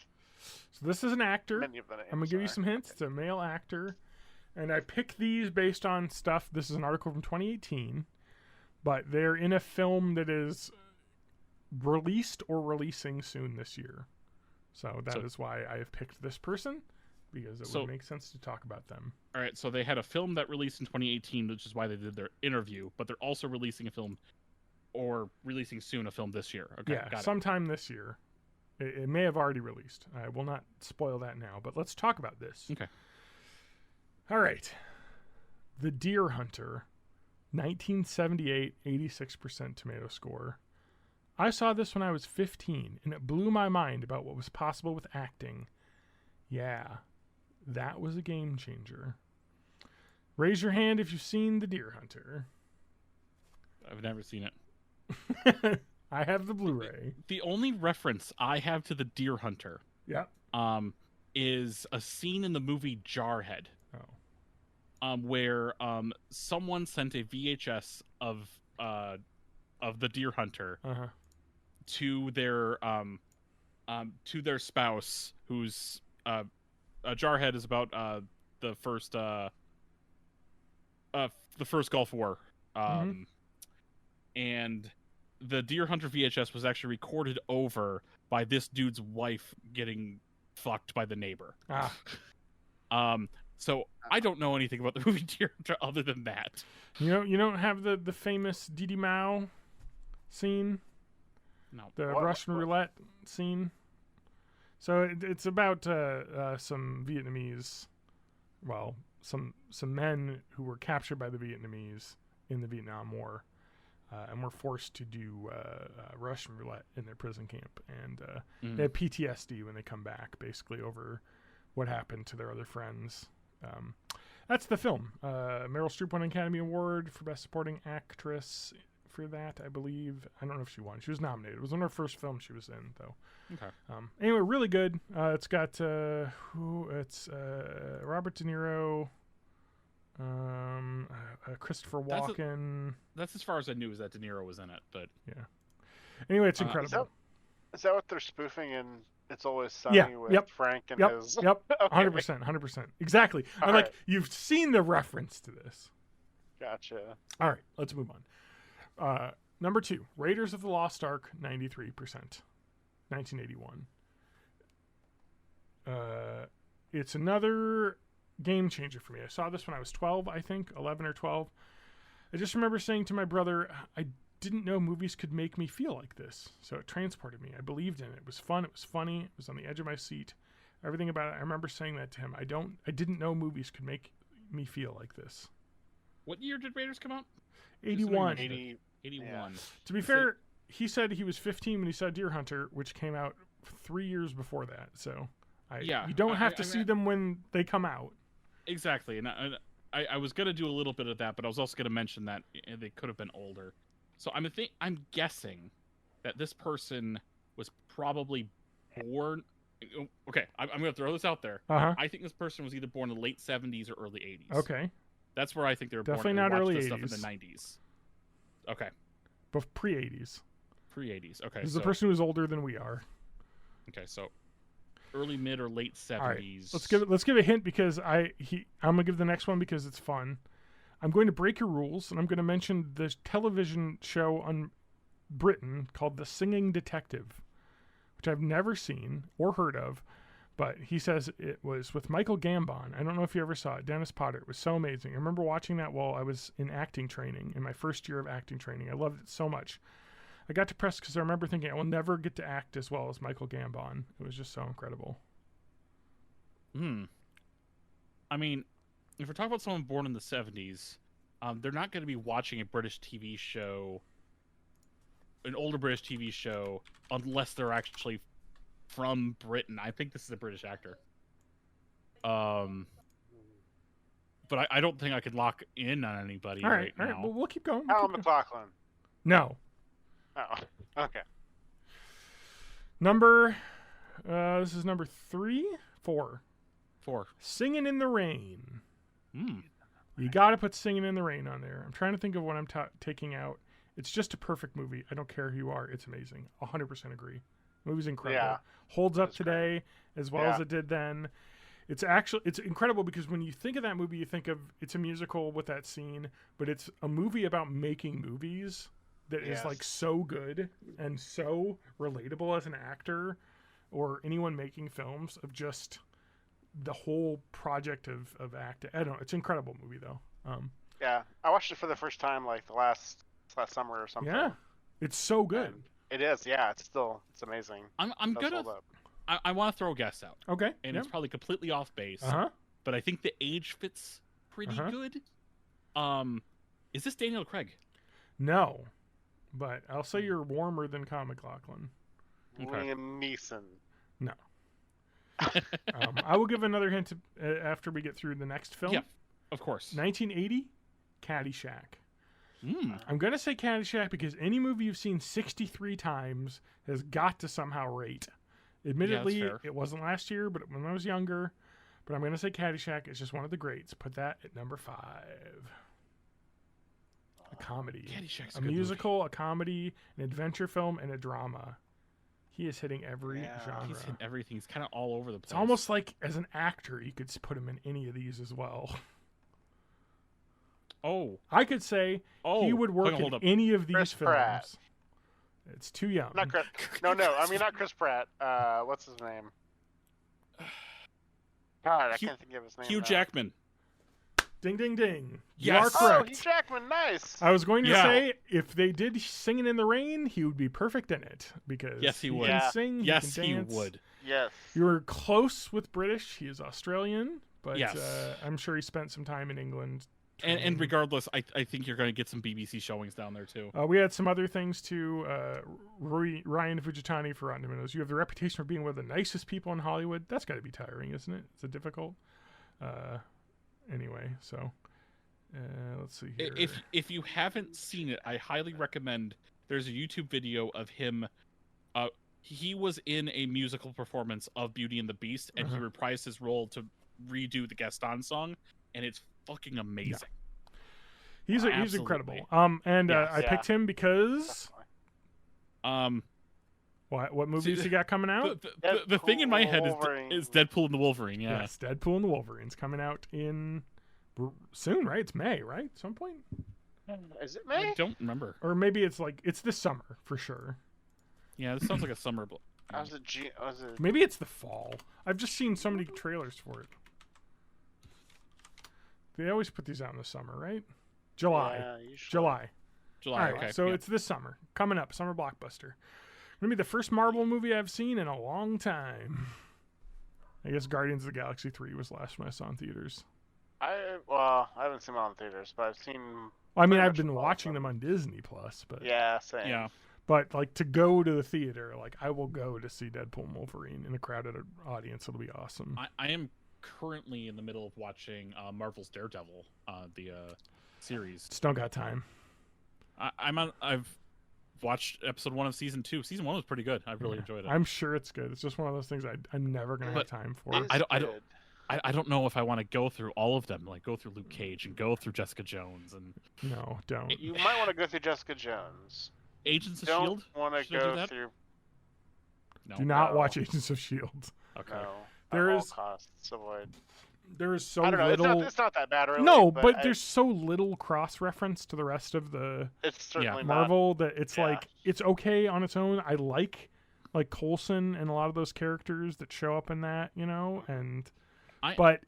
B: So this is an actor.
A: Many of the names,
B: I'm going to give you some hints. It's a male actor. And I picked these based on stuff. This is an article from 2018. But they're in a film that is released or releasing soon this year. So that is why I have picked this person. Because it would make sense to talk about them.
C: All right, so they had a film that released in 2018, which is why they did their interview. But they're also releasing a film, or releasing soon a film this year. Okay,
B: yeah, sometime this year. It may have already released. I will not spoil that now, but let's talk about this.
C: Okay.
B: All right. The Deer Hunter, 1978, 86% tomato score. I saw this when I was 15, and it blew my mind about what was possible with acting. Yeah, that was a game changer. Raise your hand if you've seen The Deer Hunter.
C: I've never seen it.
B: I have the Blu-ray.
C: The only reference I have to The Deer Hunter is a scene in the movie Jarhead. Where someone sent a VHS of The Deer Hunter to their spouse, who's Jarhead is about the first Gulf War, and the Deer Hunter VHS was actually recorded over by this dude's wife getting fucked by the neighbor. So I don't know anything about the movie Deer Hunter other than that.
B: You don't have the famous Didi Mao scene?
C: No.
B: The Russian roulette scene? So it's about some Vietnamese, some men who were captured by the Vietnamese in the Vietnam War, and were forced to do Russian roulette in their prison camp. And they have PTSD when they come back, basically, over what happened to their other friends. That's the film. Meryl Streep won an Academy Award for Best Supporting Actress for that, I believe. I don't know if she won. She was nominated. It was one of her first films she was in, though.
C: Okay.
B: Anyway, really good. It's got Robert De Niro, Christopher Walken.
C: That's as far as I knew, is that De Niro was in it. But
B: yeah. Anyway, it's incredible.
A: Is that what they're spoofing in It's Always Sunny with Frank and his...
B: Yep, 100%. Exactly. I'm like, you've seen the reference to this.
A: Gotcha.
B: All right, let's move on. Number 2, Raiders of the Lost Ark, 93%. 1981. It's another game changer for me. I saw this when I was 12, I think, 11 or 12. I just remember saying to my brother, I didn't know movies could make me feel like this. So it transported me. I believed in it. It was fun. It was funny. It was on the edge of my seat. Everything about it. I remember saying that to him. I didn't know movies could make me feel like this.
C: What year did Raiders come out?
B: 81.
C: 81. Yeah.
B: To be fair, he said he was 15 when he saw Deer Hunter, which came out 3 years before that. So you don't have to see them when they come out.
C: Exactly. And I was going to do a little bit of that, but I was also going to mention that they could have been older. So I'm guessing that this person was probably born. Okay, I'm going to throw this out there. I think this person was either born in the late 70s or early 80s.
B: Okay.
C: That's where I think they were
B: definitely
C: born.
B: Definitely not early 80s.
C: Stuff in the 90s. Okay.
B: But pre-80s.
C: Pre-80s. Okay.
B: This is a person who's older than we are.
C: Okay, so early, mid, or late 70s.
B: All right. Let's give a hint because I'm going to give the next one because it's fun. I'm going to break your rules, and I'm going to mention this television show on Britain called The Singing Detective, which I've never seen or heard of, but he says it was with Michael Gambon. I don't know if you ever saw it. Dennis Potter. It was so amazing. I remember watching that while I was in acting training, in my first year of acting training. I loved it so much. I got depressed because I remember thinking I will never get to act as well as Michael Gambon. It was just so incredible.
C: I mean, if we're talking about someone born in the 70s, they're not going to be watching a British TV show, an older British TV show, unless they're actually from Britain. I think this is a British actor. But I don't think I could lock in on anybody right now.
B: All right. Well, we'll keep going.
A: Alan McLaughlin.
B: No.
A: Oh, okay.
B: This is number 4.
C: 4.
B: Singing in the Rain.
C: Hmm.
B: You got to put Singing in the Rain on there. I'm trying to think of what I'm taking out. It's just a perfect movie. I don't care who you are. It's amazing. 100% agree. The movie's incredible.
A: Yeah.
B: Holds up today as well as it did then. It's incredible because when you think of that movie, you think of it's a musical with that scene, but it's a movie about making movies that is like so good and so relatable as an actor or anyone making films of just the whole project of acting. I don't know. It's an incredible movie though.
A: Yeah, I watched it for the first time like the last summer or something.
B: Yeah, it's so good.
A: And it is. Yeah, it's amazing.
C: I'm gonna. I want to throw a guess out.
B: Okay.
C: And it's probably completely off base. But I think the age fits pretty good. Is this Daniel Craig?
B: No, but I'll say you're warmer than Kyle MacLachlan.
A: Okay. Liam Neeson.
B: No. I will give another hint after we get through the next film.
C: Yeah, of course.
B: 1980, Caddyshack. I'm going to say Caddyshack because any movie you've seen 63 times has got to somehow rate. Admittedly, it wasn't last year, but when I was younger. But I'm going to say Caddyshack is just one of the greats. Put that at number 5. A comedy.
C: Caddyshack's
B: a musical, movie. A comedy, an adventure film, and a drama. He is hitting every genre.
C: He's hitting everything. He's kind of all over the place.
B: It's almost like as an actor, you could put him in any of these as well.
C: Oh.
B: I could say he would work in any of these films. Pratt. It's too young.
A: Not Chris. No. I mean, not Chris Pratt. What's his name? God, I can't think of his name.
C: Hugh Jackman.
B: Ding, ding, ding.
C: Yes.
B: You are correct.
A: Oh, Hugh Jackman, nice.
B: I was going to say, if they did Singing in the Rain, he would be perfect in it. Because
C: he would.
B: Can sing, he can dance.
C: He would.
A: Yes.
B: You were close with British. He is Australian. But I'm sure he spent some time in England.
C: And regardless, I think you're going to get some BBC showings down there, too.
B: We had some other things, too. Ryan Fujitani for Rotten Tomatoes. You have the reputation for being one of the nicest people in Hollywood. That's got to be tiring, isn't it? It's a difficult... Anyway, so let's see here.
C: If you haven't seen it, I highly recommend. There's a YouTube video of him. He was in a musical performance of Beauty and the Beast, and he reprised his role to redo the Gaston song, and it's fucking amazing.
B: Yeah. He's incredible. I picked him because what movies he got coming out?
C: The thing in my head is Deadpool and the Wolverine. Yeah.
B: Yes, Deadpool and the Wolverine's coming out in soon, right? It's May, right? At some point.
A: Is it May?
C: I don't remember.
B: Or maybe it's this summer for sure.
C: Yeah, this sounds like a summer.
B: Maybe it's the fall. I've just seen so many trailers for it. They always put these out in the summer, right? July.
A: Yeah,
B: July.
C: All
B: right,
C: okay.
B: So it's this summer. Coming up, summer blockbuster. Gonna be the first Marvel movie I've seen in a long time. I guess Guardians of the Galaxy 3 was last one I saw in theaters.
A: I haven't seen them in theaters, but I've seen.
B: I've been watching them on Disney Plus, but
A: same.
C: Yeah.
B: But like to go to the theater, like I will go to see Deadpool and Wolverine in a crowded audience. It'll be awesome.
C: I am currently in the middle of watching Marvel's Daredevil, the series.
B: Just don't got time.
C: I've watched episode 1 of season 2. Season 1 was pretty good. I really enjoyed it.
B: I'm sure it's good. It's just one of those things I'm never gonna have time for.
C: I don't know if I want to go through all of them, like go through Luke Cage and go through Jessica Jones and.
B: No, don't.
A: You might want to go through Jessica Jones.
C: Agents of S.H.I.E.L.D.?
A: Don't want to go through.
B: No. Do not watch Agents of S.H.I.E.L.D.
C: Okay.
A: No.
B: There
A: at
B: is.
A: all costs, avoid.
B: There is so
A: I don't know.
B: little.
A: It's not that bad, really.
B: No, but there's so little cross-reference to the rest of the Marvel that it's like it's okay on its own. I like Coulson and a lot of those characters that show up in that, but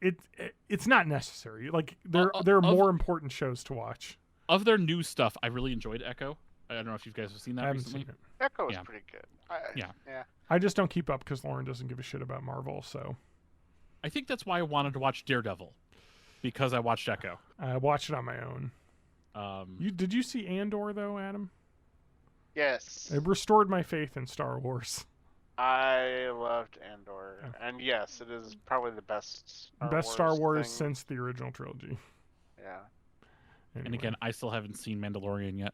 B: it's not necessary. Like there are more important shows to watch.
C: Of their new stuff, I really enjoyed Echo. I don't know if you guys have seen that recently.
B: Seen it.
A: Echo is pretty good. Yeah.
B: I just don't keep up because Lauren doesn't give a shit about Marvel, so.
C: I think that's why I wanted to watch Daredevil, because I watched Echo.
B: I watched it on my own. Did you see Andor though, Adam?
A: Yes.
B: It restored my faith in Star Wars.
A: I loved Andor, and yes, it is probably the best
B: Star Wars
A: thing.
B: since the original trilogy.
A: Yeah.
B: Anyway.
C: And again, I still haven't seen Mandalorian yet.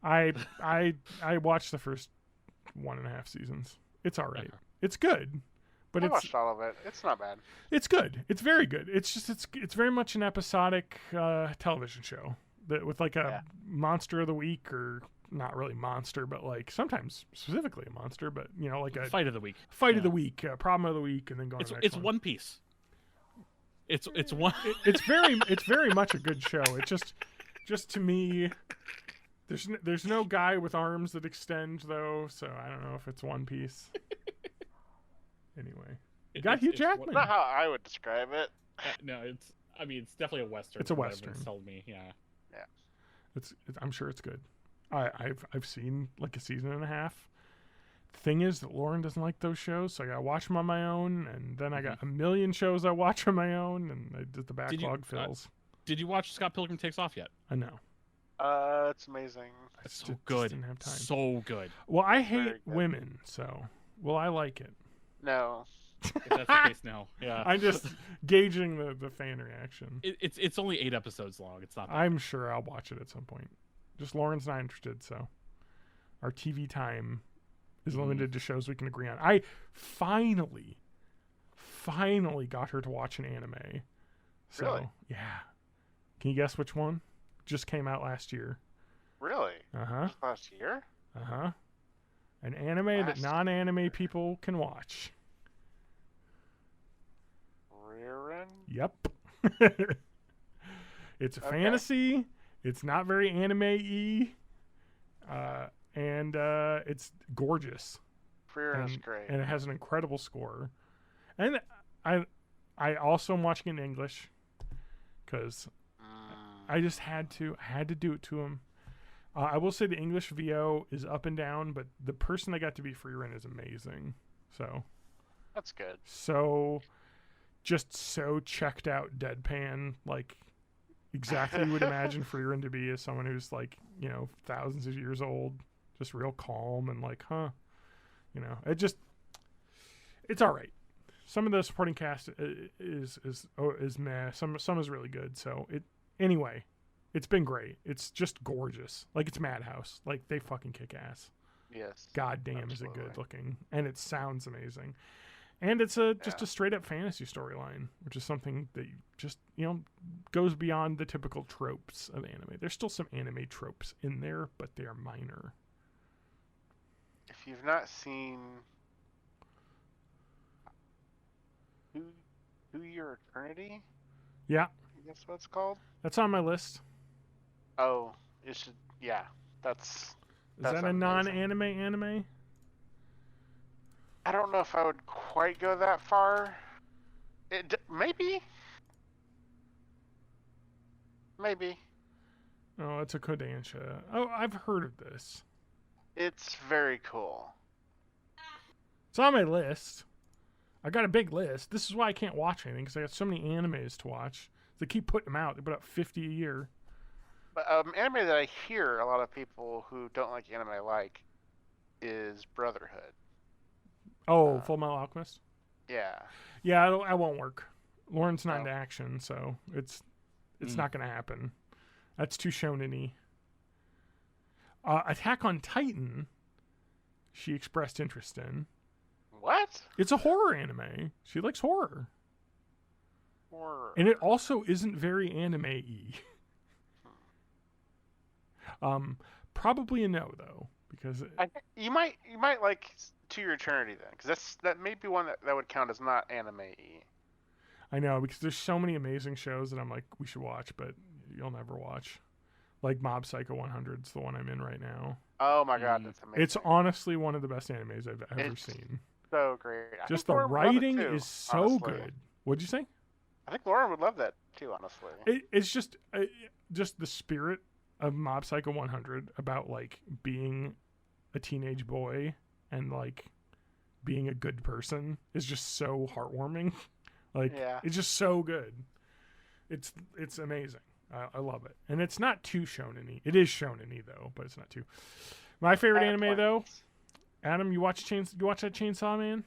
B: I watched the first 1.5 seasons. It's all right. It's good, but
A: I watched all of it. It's not bad.
B: It's good. It's very good. It's just it's very much an episodic television show that with like a monster of the week, or not really monster, but like sometimes specifically a monster, but you know, like a
C: fight of the week,
B: of the week, problem of the week, and then going.
C: It's One Piece. It's one.
B: It's very much a good show. It just to me. There's no guy with arms that extend though, so I don't know if it's One Piece. Anyway, you got Hugh Jackman.
A: Not how I would describe it.
C: No, it's definitely a western.
B: It's a western.
C: It's told me, yeah.
B: I'm sure it's good. I've seen like a season and a half. The thing is that Lauren doesn't like those shows, so I gotta watch them on my own, and then I got a million shows I watch on my own, and the backlog fills.
C: Did you watch Scott Pilgrim Takes Off yet?
B: No.
A: It's amazing.
C: It's so good.
B: Didn't have time.
C: So good.
B: Well, I hate women, so I like it.
A: No.
C: If that's the case, no. Yeah.
B: I'm just gauging the fan reaction.
C: It's only 8 episodes long. It's not.
B: I'm sure I'll watch it at some point. Just Lauren's not interested, so our TV time is limited to shows we can agree on. I finally got her to watch an anime. So,
A: really?
B: Yeah. Can you guess which one? Just came out last year.
A: Really?
B: Uh-huh.
A: Last year?
B: Uh-huh. An anime that non-anime people can watch.
A: Ririn?
B: Yep. It's a fantasy. It's not very anime-y. And it's gorgeous.
A: Ririn's great.
B: And it has an incredible score. And I also am watching it in English because I just had to do it to him. I will say the English VO is up and down, but the person that got to be Freerin is amazing. So
A: that's good.
B: So just so checked out deadpan, like exactly you would imagine Freerin to be as someone who's like, you know, thousands of years old, just real calm and like, you know, it's all right. Some of the supporting cast is meh. Some is really good. So anyway, it's been great. It's just gorgeous. Like it's Madhouse. Like they fucking kick ass.
A: Yes.
B: God damn, absolutely. Is it good looking, and it sounds amazing. And it's just a straight up fantasy storyline, which is something that just, you know, goes beyond the typical tropes of anime. There's still some anime tropes in there, but they are minor.
A: If you've not seen Who Your Eternity?
B: Yeah.
A: I guess what it's called?
B: That's on my list.
A: Oh, it should. Yeah, that's
B: that a non-anime anime?
A: I don't know if I would quite go that far. Maybe.
B: Oh, it's a Kodansha. Oh, I've heard of this.
A: It's very cool.
B: It's on my list. I got a big list. This is why I can't watch anything, because I got so many animes to watch. They keep putting them out. They put out 50 a year.
A: But anime that I hear a lot of people who don't like anime like is Brotherhood.
B: Oh, Full Metal Alchemist?
A: Yeah.
B: Yeah, I won't work. Lauren's not into action, so it's not going to happen. That's too shonen-y. Attack on Titan, she expressed interest in.
A: What?
B: It's a horror anime. She likes horror. And it also isn't very anime-y. Probably a no, though, because
A: you might like To Your Eternity then, because that may be one that would count as not anime-y.
B: I know, because there's so many amazing shows that I'm like, we should watch, but you'll never watch. Like Mob Psycho 100's the one I'm in right now.
A: Oh my god, that's amazing!
B: It's honestly one of the best animes I've ever seen.
A: So great.
B: Just the writing is so good. What'd you say?
A: I think Lauren would love that too, honestly.
B: It's just the spirit of Mob Psycho 100 about like being a teenage boy and like being a good person is just so heartwarming. Like it's just so good. It's amazing. I love it. And it's not too shonen-y. It is shonen-y though, but it's not too. My favorite anime though Adam, you watch that Chainsaw Man?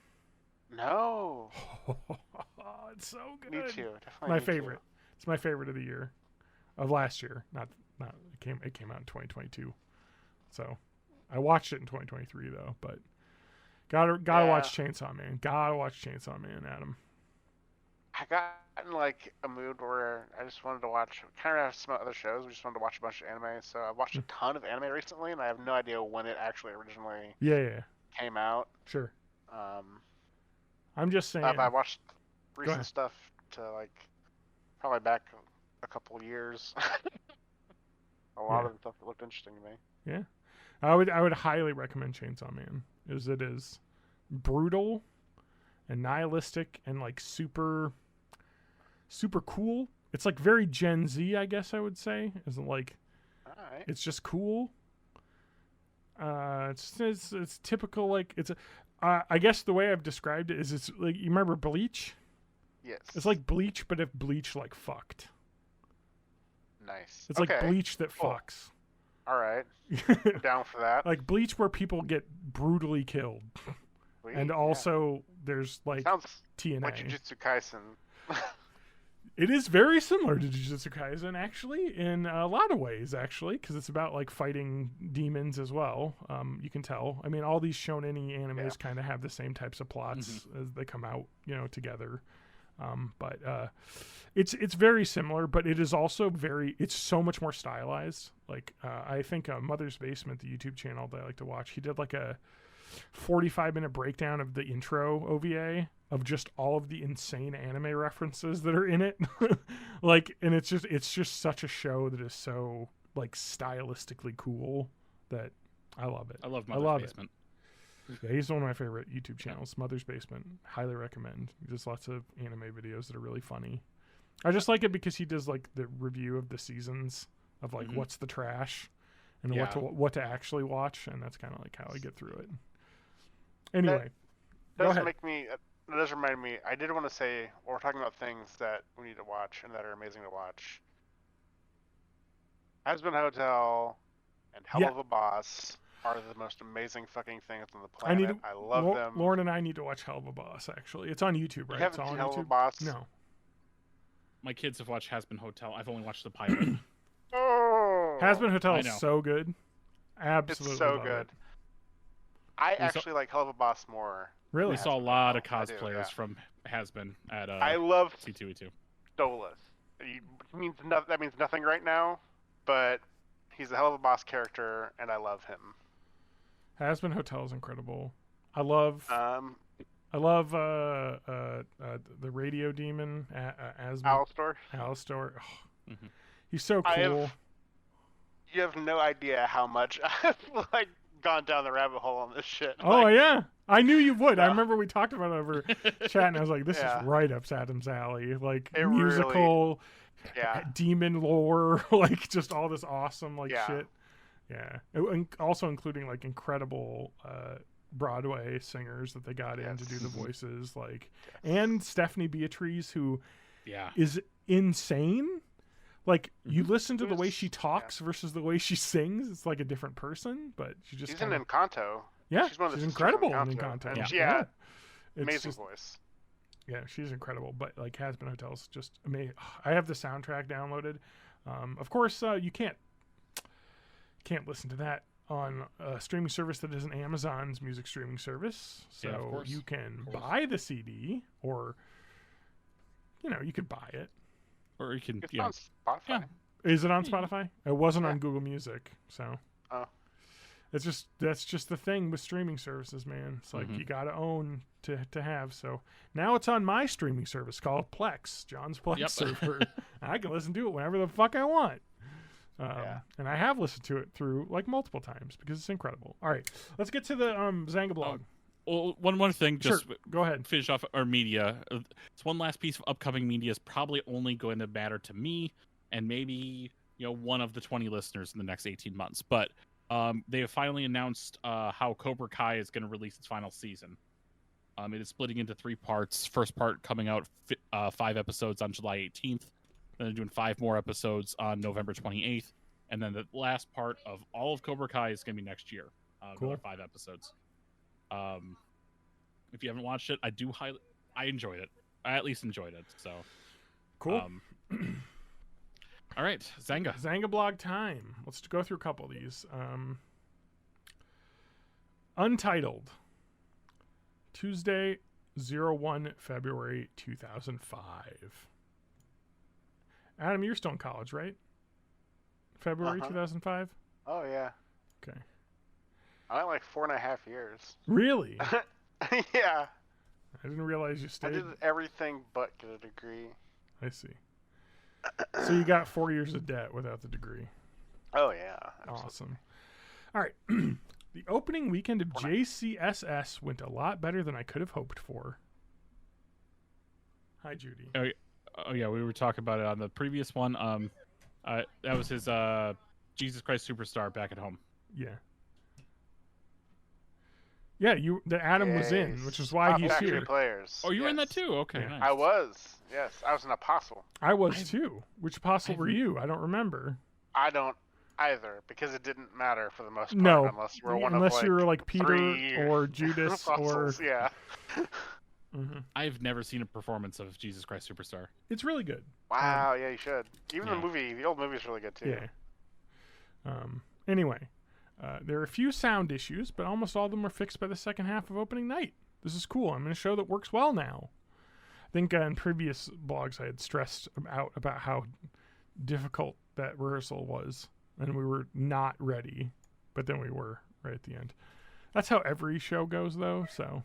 A: No.
B: It's so good.
A: Me too. Definitely
B: My favorite. It's my favorite of the year, of last year. Not it came out in 2022. So, I watched it in 2023 though. But gotta watch Chainsaw Man. Gotta watch Chainsaw Man, Adam.
A: I got in like a mood where I just wanted to watch. Kind of have some other shows. We just wanted to watch a bunch of anime. So I watched a ton of anime recently, and I have no idea when it actually originally came out.
B: Sure. I'm just saying.
A: I watched recent stuff to like probably back a couple years. A lot of the stuff that looked interesting to me. Yeah,
B: I would highly recommend Chainsaw Man. It is brutal and nihilistic and like super cool. It's like very Gen Z, I guess I would say. Isn't like,
A: alright.
B: It's just cool. It's typical like it's a. I guess the way I've described it is it's like, you remember Bleach?
A: Yes.
B: It's like Bleach, but if Bleach like fucked.
A: Nice.
B: It's like Bleach that fucks.
A: All right. Down for that.
B: Like Bleach where people get brutally killed. And also there's like
A: sounds
B: TNA.
A: Like Jujutsu Kaisen.
B: It is very similar to Jujutsu Kaisen, actually, in a lot of ways, actually, because it's about like fighting demons as well. You can tell. I mean, all these shonen animes kind of have the same types of plots as they come out, together. But it's very similar, but it is also it's so much more stylized. Like I think Mother's Basement, the YouTube channel that I like to watch, he did like a 45-minute breakdown of the intro OVA of just all of the insane anime references that are in it. And it's just such a show that is so like stylistically cool that I love it.
C: I love Mother's Basement.
B: Yeah, he's one of my favorite YouTube channels. Mother's Basement, highly recommend. There's lots of anime videos that are really funny. I just like it because he does like the review of the seasons of like what's the trash and what to actually watch, and that's kind of like how I get through it. Anyway,
A: that does remind me. I did want to say, we're talking about things that we need to watch and that are amazing to watch. Hazbin Hotel and Hell of a Boss are the most amazing fucking things on the planet. I love them.
B: Lauren and I need to watch Hell of a Boss, actually. It's on YouTube, right?
A: You haven't seen Hell of a Boss?
B: No.
C: My kids have watched Hazbin Hotel. I've only watched the pilot.
B: Hazbin Hotel is so good. Absolutely.
A: It's so good. I actually like Hell of a Boss more.
B: Really?
C: We saw a lot of cosplayers from Hazbin at
A: I love
C: C2E2.
A: Stolas. That means nothing right now, but he's a Hell of a Boss character, and I love him.
B: Hazbin Hotel is incredible. I love the radio demon,
A: Alistor.
B: Alistor. Oh. He's so cool.
A: You have no idea how much I've like gone down the rabbit hole on this shit.
B: Oh yeah, I knew you would. I remember we talked about it over chat, and I was like, "This is right up Adam's alley." Like musical, demon lore, like just all this awesome shit. Yeah, and also including like incredible Broadway singers that they got in to do the voices, and Stephanie Beatriz, who is insane. Like, you listen to the way she talks versus the way she sings, it's like a different person, but she's
A: in Encanto.
B: Yeah, she's incredible in Encanto.
A: Amazing voice.
B: Yeah, she's incredible, but like Hazbin Hotel's just amazing. I have the soundtrack downloaded. Of course, you can't listen to that on a streaming service that isn't Amazon's music streaming service. So you can buy the CD, or you could buy it.
C: Or you can.
A: It's on Spotify.
B: Yeah. Is it on Spotify? It wasn't on Google Music, so.
A: Oh.
B: That's just the thing with streaming services, man. It's like you gotta own to have. So now it's on my streaming service called Plex, John's Plex server. I can listen to it whenever the fuck I want. And I have listened to it through like multiple times because it's incredible. All right, let's get to the Xanga blog.
C: Well, one more thing, just
B: go ahead.
C: Finish off our media. It's one last piece of upcoming media is probably only going to matter to me and maybe one of the 20 listeners in the next 18 months. But they have finally announced how Cobra Kai is going to release its final season. It is splitting into 3 parts. First part coming out 5 episodes on July 18th. Then they're doing 5 more episodes on November 28th, and then the last part of all of Cobra Kai is going to be next year.
B: Cool.
C: Another 5 episodes. If you haven't watched it, I enjoyed it. I at least enjoyed it. So
B: cool.
C: All right,
B: Xanga blog time. Let's go through a couple of these. Untitled. Tuesday, 01 February 2005. Adam, you're still in college, right? February 2005?
A: Oh, yeah.
B: Okay.
A: I went like 4.5 years.
B: Really?
A: Yeah.
B: I didn't realize you stayed.
A: I did everything but get a degree.
B: I see. So you got 4 years of debt without the degree.
A: Oh, yeah. Absolutely.
B: Awesome. All right. The opening weekend of JCSS went a lot better than I could have hoped for. Hi, Judy.
C: Oh yeah, we were talking about it on the previous one. That was his Jesus Christ Superstar back at home.
B: Yeah. Yeah, Adam was in, which is why he's here.
A: Players.
C: Oh, you were in that too? Okay,
B: yeah.
C: Nice.
A: I was. Yes, I was an apostle.
B: I was too. Which apostle were you? I don't remember.
A: I don't either, because it didn't matter for the most part.
B: No,
A: unless you were
B: you were like Peter or Judas
A: apostles,
B: or
A: yeah.
B: Mm-hmm.
C: I've never seen a performance of Jesus Christ Superstar.
B: It's really good.
A: Wow, yeah, you should. Even the old movie's really good too.
B: Yeah. Anyway, there are a few sound issues, but almost all of them were fixed by the second half of opening night. This is cool. I'm in a show that works well now. I think in previous blogs I had stressed out about how difficult that rehearsal was, and we were not ready, but then we were right at the end. That's how every show goes, though, so...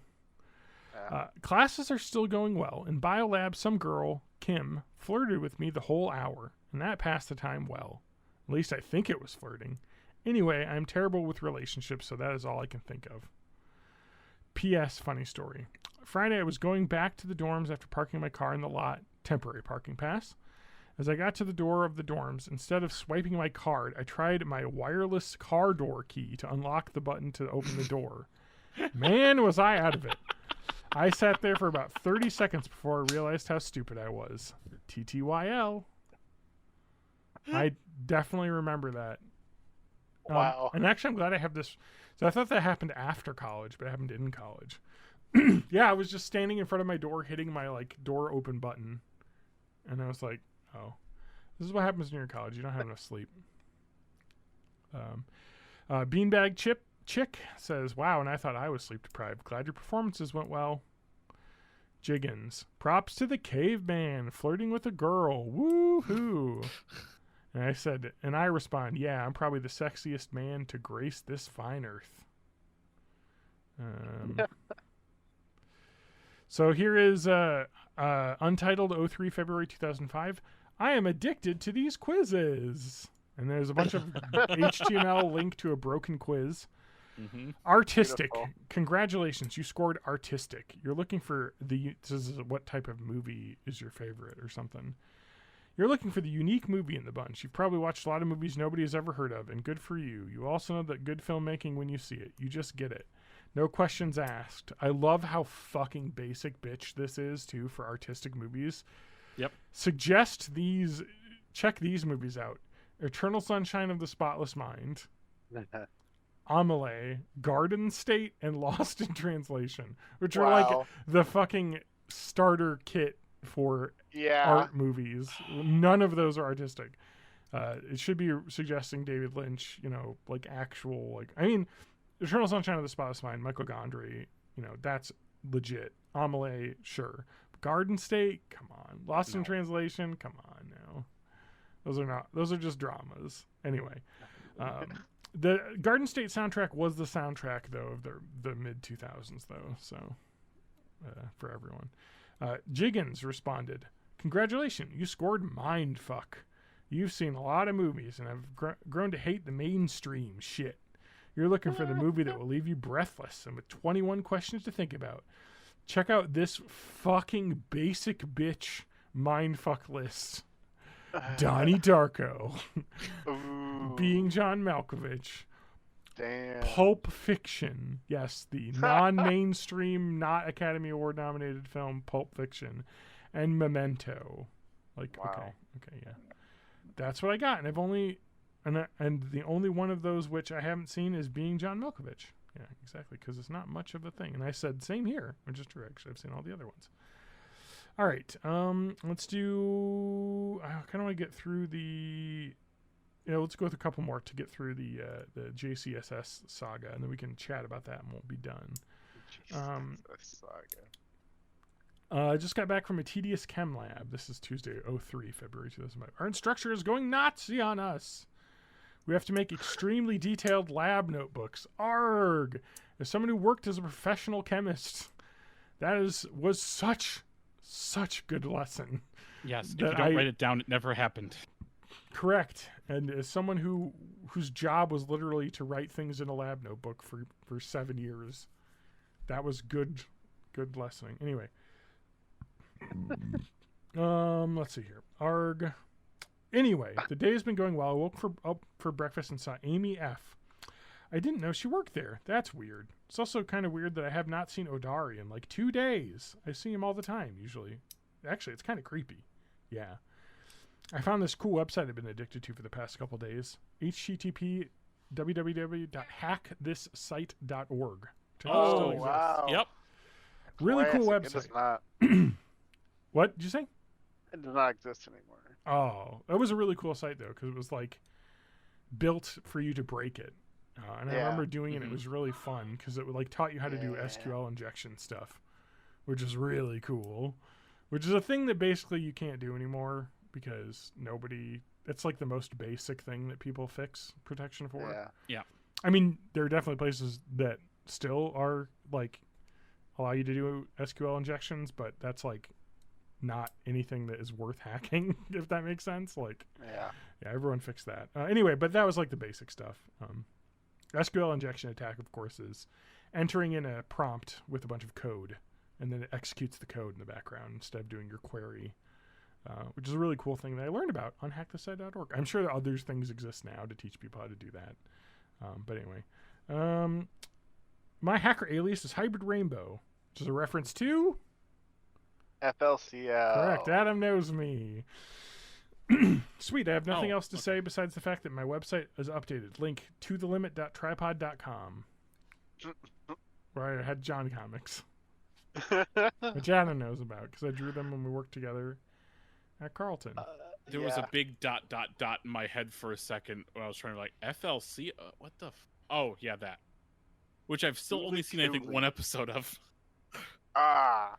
B: classes are still going well. In Biolab, some girl, Kim, flirted with me the whole hour, and that passed the time well. At least I think it was flirting. Anyway, I'm terrible with relationships, so that is all I can think of. P.S. Funny story. Friday, I was going back to the dorms after parking my car in the lot, temporary parking pass. As I got to the door of the dorms, instead of swiping my card, I tried my wireless car door key to unlock the button to open the door. Man, was I out of it. I sat there for about 30 seconds before I realized how stupid I was. TTYL. I definitely remember that.
A: Wow.
B: And actually, I'm glad I have this. So I thought that happened after college, but it happened in college. Yeah, I was just standing in front of my door, hitting my door open button. And I was like, oh, this is what happens when you're in college. You don't have enough sleep. Beanbag Chick says, wow, and I thought I was sleep deprived. Glad your performances went well. Jiggins, props to the caveman flirting with a girl. Woo-hoo. And I respond, yeah, I'm probably the sexiest man to grace this fine earth. So here is Untitled 03 February 2005. I am addicted to these quizzes. And there's a bunch of HTML link to a broken quiz.
C: Mm-hmm.
B: Artistic.
A: Beautiful.
B: Congratulations, you scored artistic. You're looking for this is what type of movie is your favorite or something. You're looking for the unique movie in the bunch. You've probably watched a lot of movies nobody has ever heard of, and good for you. You also know that good filmmaking when you see it. You just get it. No questions asked. I love how fucking basic bitch this is, too, for artistic movies.
C: Yep.
B: Check these movies out. Eternal Sunshine of the Spotless Mind. Amelie, Garden State, and Lost in Translation, which are like the fucking starter kit for art movies. None of those are artistic. It should be suggesting David Lynch, like actual, Eternal Sunshine of the Spotless Mind, Michael Gondry, that's legit. Amelie, sure. Garden State, come on. Lost in Translation, come on now. Those are just dramas. Anyway, the Garden State soundtrack was the soundtrack, though, of the mid-2000s, though, so for everyone. Jiggins responded, congratulations, you scored Mindfuck. You've seen a lot of movies and have grown to hate the mainstream shit. You're looking for the movie that will leave you breathless and with 21 questions to think about. Check out this fucking basic bitch Mindfuck list. Donnie Darko. Being John Malkovich.
A: Damn.
B: Pulp Fiction. Yes, the non-mainstream, not Academy Award nominated film Pulp Fiction. And Memento.
A: Wow.
B: Okay, yeah. That's what I got. And I've only and the only one of those which I haven't seen is Being John Malkovich. Yeah, exactly, because it's not much of a thing. And I said, same here, which is true, actually. I've seen all the other ones. All right, let's do... I kind of want to get through the... let's go with a couple more to get through the JCSS saga, and then we can chat about that, and we'll be done.
A: Saga.
B: I just got back from a tedious chem lab. This is Tuesday, February 2005. Our instructor is going Nazi on us. We have to make extremely detailed lab notebooks. Arg! As someone who worked as a professional chemist, was such good lesson.
C: Yes, if you don't write it down, it never happened.
B: Correct. And as someone whose job was literally to write things in a lab notebook for 7 years, that was good lessoning. Anyway. Let's see here. Arg. Anyway, the day has been going well. I woke up for breakfast and saw Amy F. I didn't know she worked there. That's weird. It's also kind of weird that I have not seen Odari in like 2 days. I see him all the time, usually. Actually, it's kind of creepy. Yeah. I found this cool website I've been addicted to for the past couple days. http www.hackthisSite.org.
C: Oh, wow. Yep.
B: Really
A: Classic.
B: cool website.
A: It does not.
B: What did you say?
A: It does not exist anymore.
B: Oh, that was a really cool site, though, because it was like built for you to break it. And I remember doing it. It was really fun because it like taught you how to do SQL injection stuff, which is really cool, which is a thing that basically you can't do anymore because it's like the most basic thing that people fix protection for.
C: Yeah.
B: I mean, there are definitely places that still are like allow you to do SQL injections, but that's like not anything that is worth hacking, if that makes sense. Like, yeah, everyone fixed that. Anyway, but that was like the basic stuff. SQL injection attack, of course, is entering in a prompt with a bunch of code, and then it executes the code in the background instead of doing your query, which is a really cool thing that I learned about on hackthisite.org. I'm sure that other things exist now to teach people how to do that. But anyway, my hacker alias is Hybrid Rainbow, which is a reference to...
A: FLCL.
B: Correct. Adam knows me. Sweet. I have nothing else to say besides the fact that my website is updated. Link to thelimit.tripod.com, where I had John comics, which Adam knows about because I drew them when we worked together at Carlton.
C: There was a big ... in my head for a second when I was trying to like FLC. What the? Oh yeah, that. Which I've still only seen I think one episode of.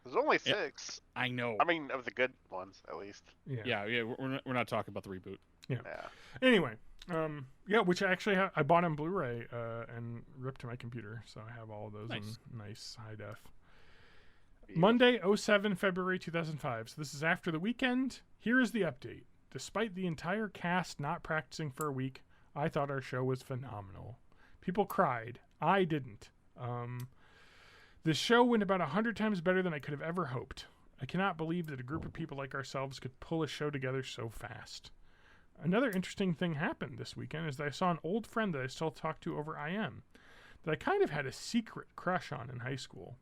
A: There's only 6.
C: I know.
A: I mean, of the good ones, at least.
C: Yeah. We're not talking about the reboot.
B: Yeah. Anyway, which actually I bought on Blu-ray and ripped to my computer, so I have all of those in nice high def. Monday, 07 February 2005. So this is after the weekend. Here is the update. Despite the entire cast not practicing for a week, I thought our show was phenomenal. People cried. I didn't. This show went about 100 times better than I could have ever hoped. I cannot believe that a group of people like ourselves could pull a show together so fast. Another interesting thing happened this weekend is that I saw an old friend that I still talk to over IM that I kind of had a secret crush on in high school.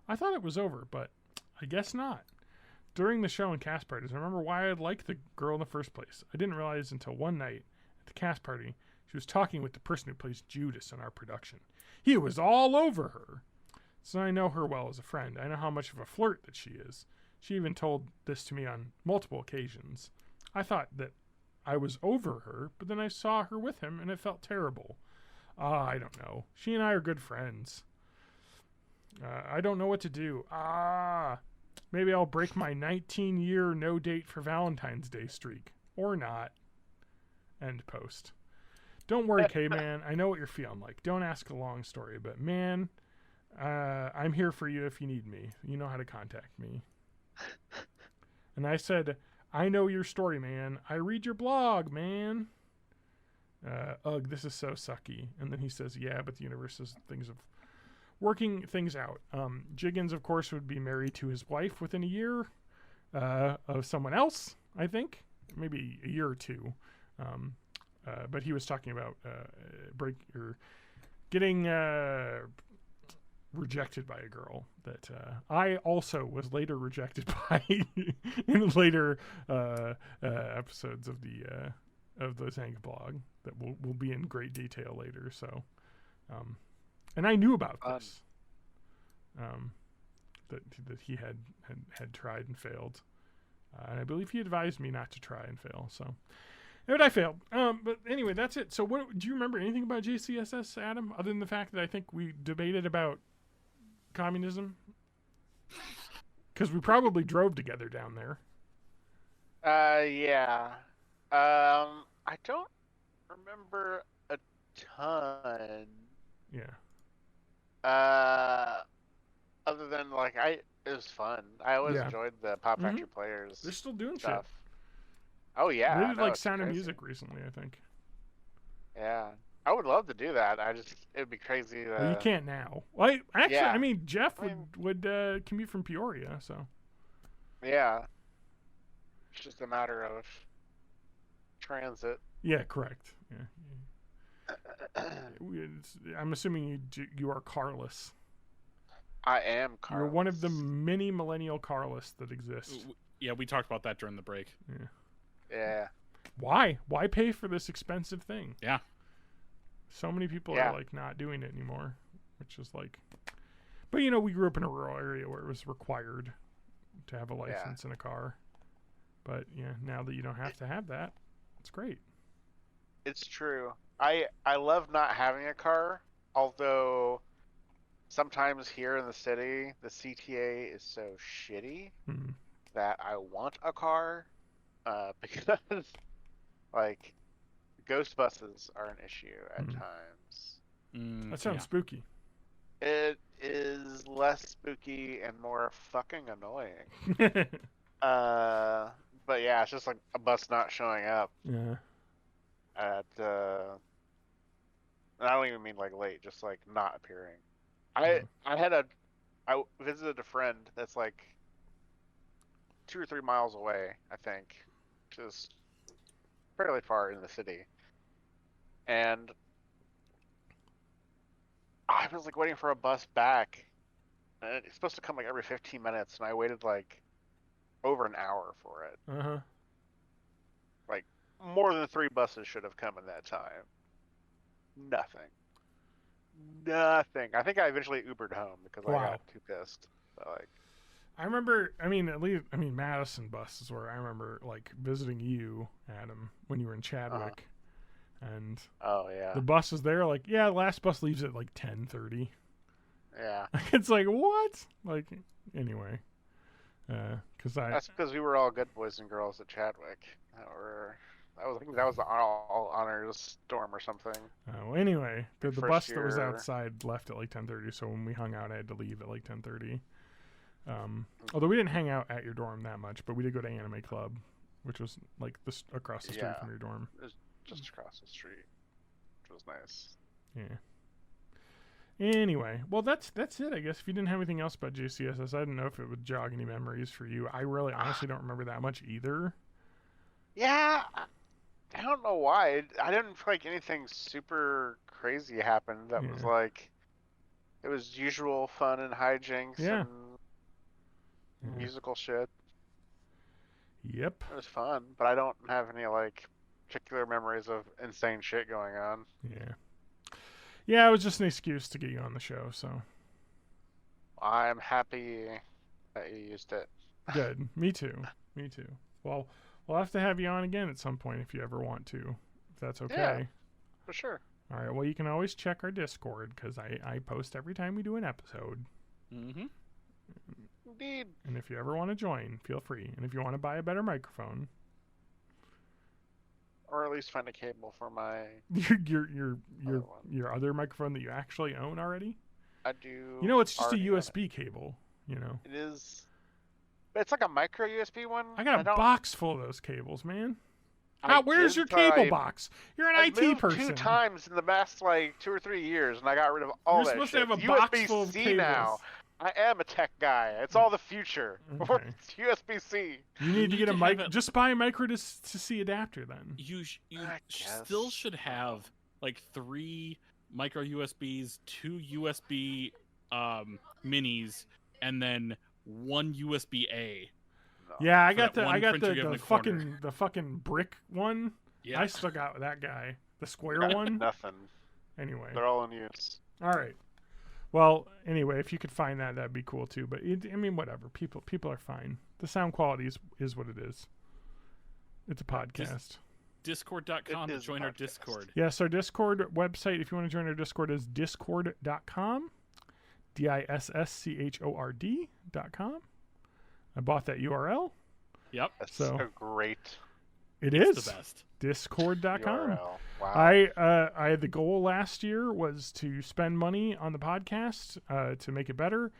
B: I thought it was over, but I guess not. During the show and cast parties, I remember why I liked the girl in the first place. I didn't realize until one night at the cast party she was talking with the person who plays Judas in our production. He was all over her. So I know her well as a friend. I know how much of a flirt that she is. She even told this to me on multiple occasions. I thought that I was over her, but then I saw her with him and it felt terrible. I don't know. She and I are good friends. I don't know what to do. Maybe I'll break my 19-year no date for Valentine's Day streak. Or not. End post. Don't worry, K-Man. I know what you're feeling like. Don't ask a long story, but man... I'm here for you if you need me. You know how to contact me. And I said, I know your story, man. I read your blog, man. Ugh, this is so sucky. And then he says, yeah, but the universe is things of working things out. Jiggins, of course, would be married to his wife within a year of someone else, I think. Maybe a year or two. But he was talking about getting... rejected by a girl that I also was later rejected by in later episodes of the Xanga blog that will be in great detail later. So And I knew about this. That he had tried and failed. And I believe he advised me not to try and fail. So, but I failed. But anyway, that's it. So, what do you remember anything about JCSS, Adam? Other than the fact that I think we debated about communism, because we probably drove together down there.
A: Yeah. I don't remember a ton.
B: Yeah.
A: Other than like it was fun. I always enjoyed the Pop Factory players.
B: They're still doing
A: stuff.
B: shit.
A: Oh yeah.
B: They did like Sound of Music recently, I think.
A: Yeah. I would love to do that. It'd be crazy.
B: Well, you can't now. Well, actually, I mean, Jeff would commute from Peoria, so.
A: Yeah. It's just a matter of transit.
B: Yeah, correct. Yeah. I'm assuming you are carless.
A: I am carless.
B: You're one of the many millennial carless that exist.
C: Yeah, we talked about that during the break.
B: Yeah.
A: Yeah.
B: Why? Why pay for this expensive thing?
C: Yeah.
B: So many people are like not doing it anymore, which is like. But you know, we grew up in a rural area where it was required to have a license and a car. But yeah, now that you don't have to have that, it's great.
A: It's true. I love not having a car, although sometimes here in the city, the CTA is so shitty that I want a car because, like, ghost buses are an issue at times.
B: That sounds spooky.
A: It is less spooky and more fucking annoying. But yeah, it's just like a bus not showing up.
B: Yeah.
A: And I don't even mean like late, just like not appearing. I visited a friend that's like 2 or 3 miles away, I think, which is fairly far in the city. And I was like waiting for a bus back, and it's supposed to come like every 15 minutes, and I waited like over an hour for it. Like more than 3 buses should have come in that time. Nothing. I think I eventually Ubered home because I got too pissed. But like,
B: I remember. I mean, Madison bus is where I remember like visiting you, Adam, when you were in Chadwick, and the bus is there. Like, yeah, the last bus leaves at like 10:30.
A: Yeah,
B: it's like what? Like, anyway,
A: that's because we were all good boys and girls at Chadwick. I think that was the all honors dorm or something.
B: Oh, anyway, the bus that was outside left at like 10:30. So when we hung out, I had to leave at like 10:30. Although we didn't hang out at your dorm that much, but we did go to Anime Club, which was like across the street from your dorm.
A: It was just across the street, which was nice.
B: Yeah. Anyway, well, that's it, I guess. If you didn't have anything else about JCSS, I didn't know if it would jog any memories for you. I really honestly don't remember that much either.
A: Yeah, I don't know why. I didn't feel like anything super crazy happened that was like, it was usual fun and hijinks and musical shit.
B: Yep.
A: It was fun, but I don't have any like particular memories of insane shit going on.
B: Yeah. Yeah, it was just an excuse to get you on the show, so.
A: I'm happy that you used it.
B: Good. Me too. Well, we'll have to have you on again at some point if you ever want to, if that's okay.
A: Yeah, for sure.
B: All right, well, you can always check our Discord, because I post every time we do an episode.
A: Mm-hmm. Indeed.
B: And if you ever want to join, feel free. And if you want to buy a better microphone...
A: Or at least find a cable for my
B: your other microphone that you actually own already.
A: I do.
B: You know, it's just a USB cable. You know.
A: It is. But it's like a micro USB one.
B: I got a box full of those cables, man. Where's your
A: did,
B: cable box? You're an IT
A: moved
B: person.
A: 2 times in the past like 2 or 3 years, and I got rid of all that shit.
B: You're supposed to have a box full of cables.
A: Now. I am a tech guy. It's all the future.
B: Okay.
A: It's USB-C.
B: You need to get a mic. Just buy a micro to C adapter then.
C: You still should have like 3 micro USBs, 2 USB minis, and then 1 USB A.
B: No. Yeah, I got the fucking brick one. Yeah. I stuck out with that guy. The square one.
A: Nothing.
B: Anyway,
A: they're all in use.
B: All right. Well, anyway, if you could find that, that'd be cool too. But I mean, whatever. People are fine. The sound quality is what it is. It's a podcast.
C: Discord.com to join our Discord.
B: Yes, our Discord website, if you want to join our Discord, is discord.com. DISSCHORD.com. I bought that URL.
C: Yep.
A: That's
B: so
A: great.
B: It's
C: the best.
B: Discord.com.
A: URL. Wow.
B: I had the goal last year was to spend money on the podcast to make it better.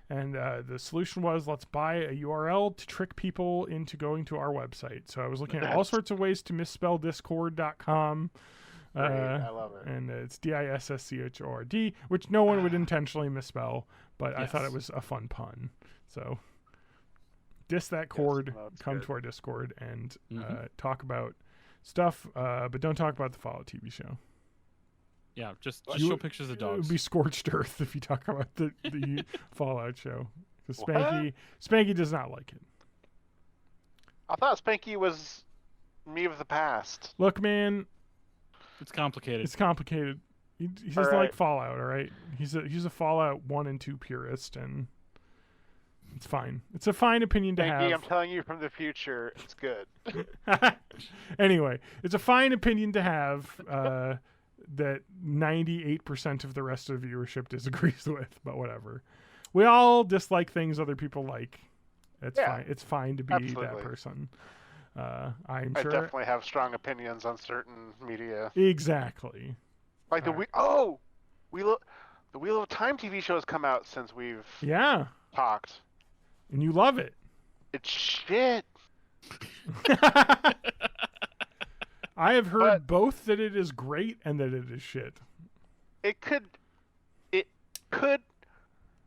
B: And the solution was, let's buy a URL to trick people into going to our website. So I was looking at all sorts of ways to misspell discord.com.
A: I love it.
B: And it's DISSCHORD, which no one would intentionally misspell, but I thought it was a fun pun. So that cord, come to our Discord and talk about stuff, but don't talk about the Fallout TV show.
C: Yeah, just show pictures of dogs.
B: It would be scorched earth if you talk about the Fallout show. Because Spanky does not like it.
A: I thought Spanky was me of the past.
B: Look, man.
C: It's complicated.
B: He doesn't like Fallout, all right? He's a Fallout 1 and 2 purist, and it's fine. It's a fine opinion to have.
A: I'm telling you from the future, it's good.
B: Anyway, it's a fine opinion to have that 98% of the rest of the viewership disagrees with, but whatever. We all dislike things other people like. It's fine. It's fine to be that person. I
A: definitely have strong opinions on certain media.
B: Exactly.
A: Like the Wheel of Time TV show has come out since we've talked.
B: And you love it.
A: It's shit.
B: I have heard both that it is great and that it is shit.
A: It could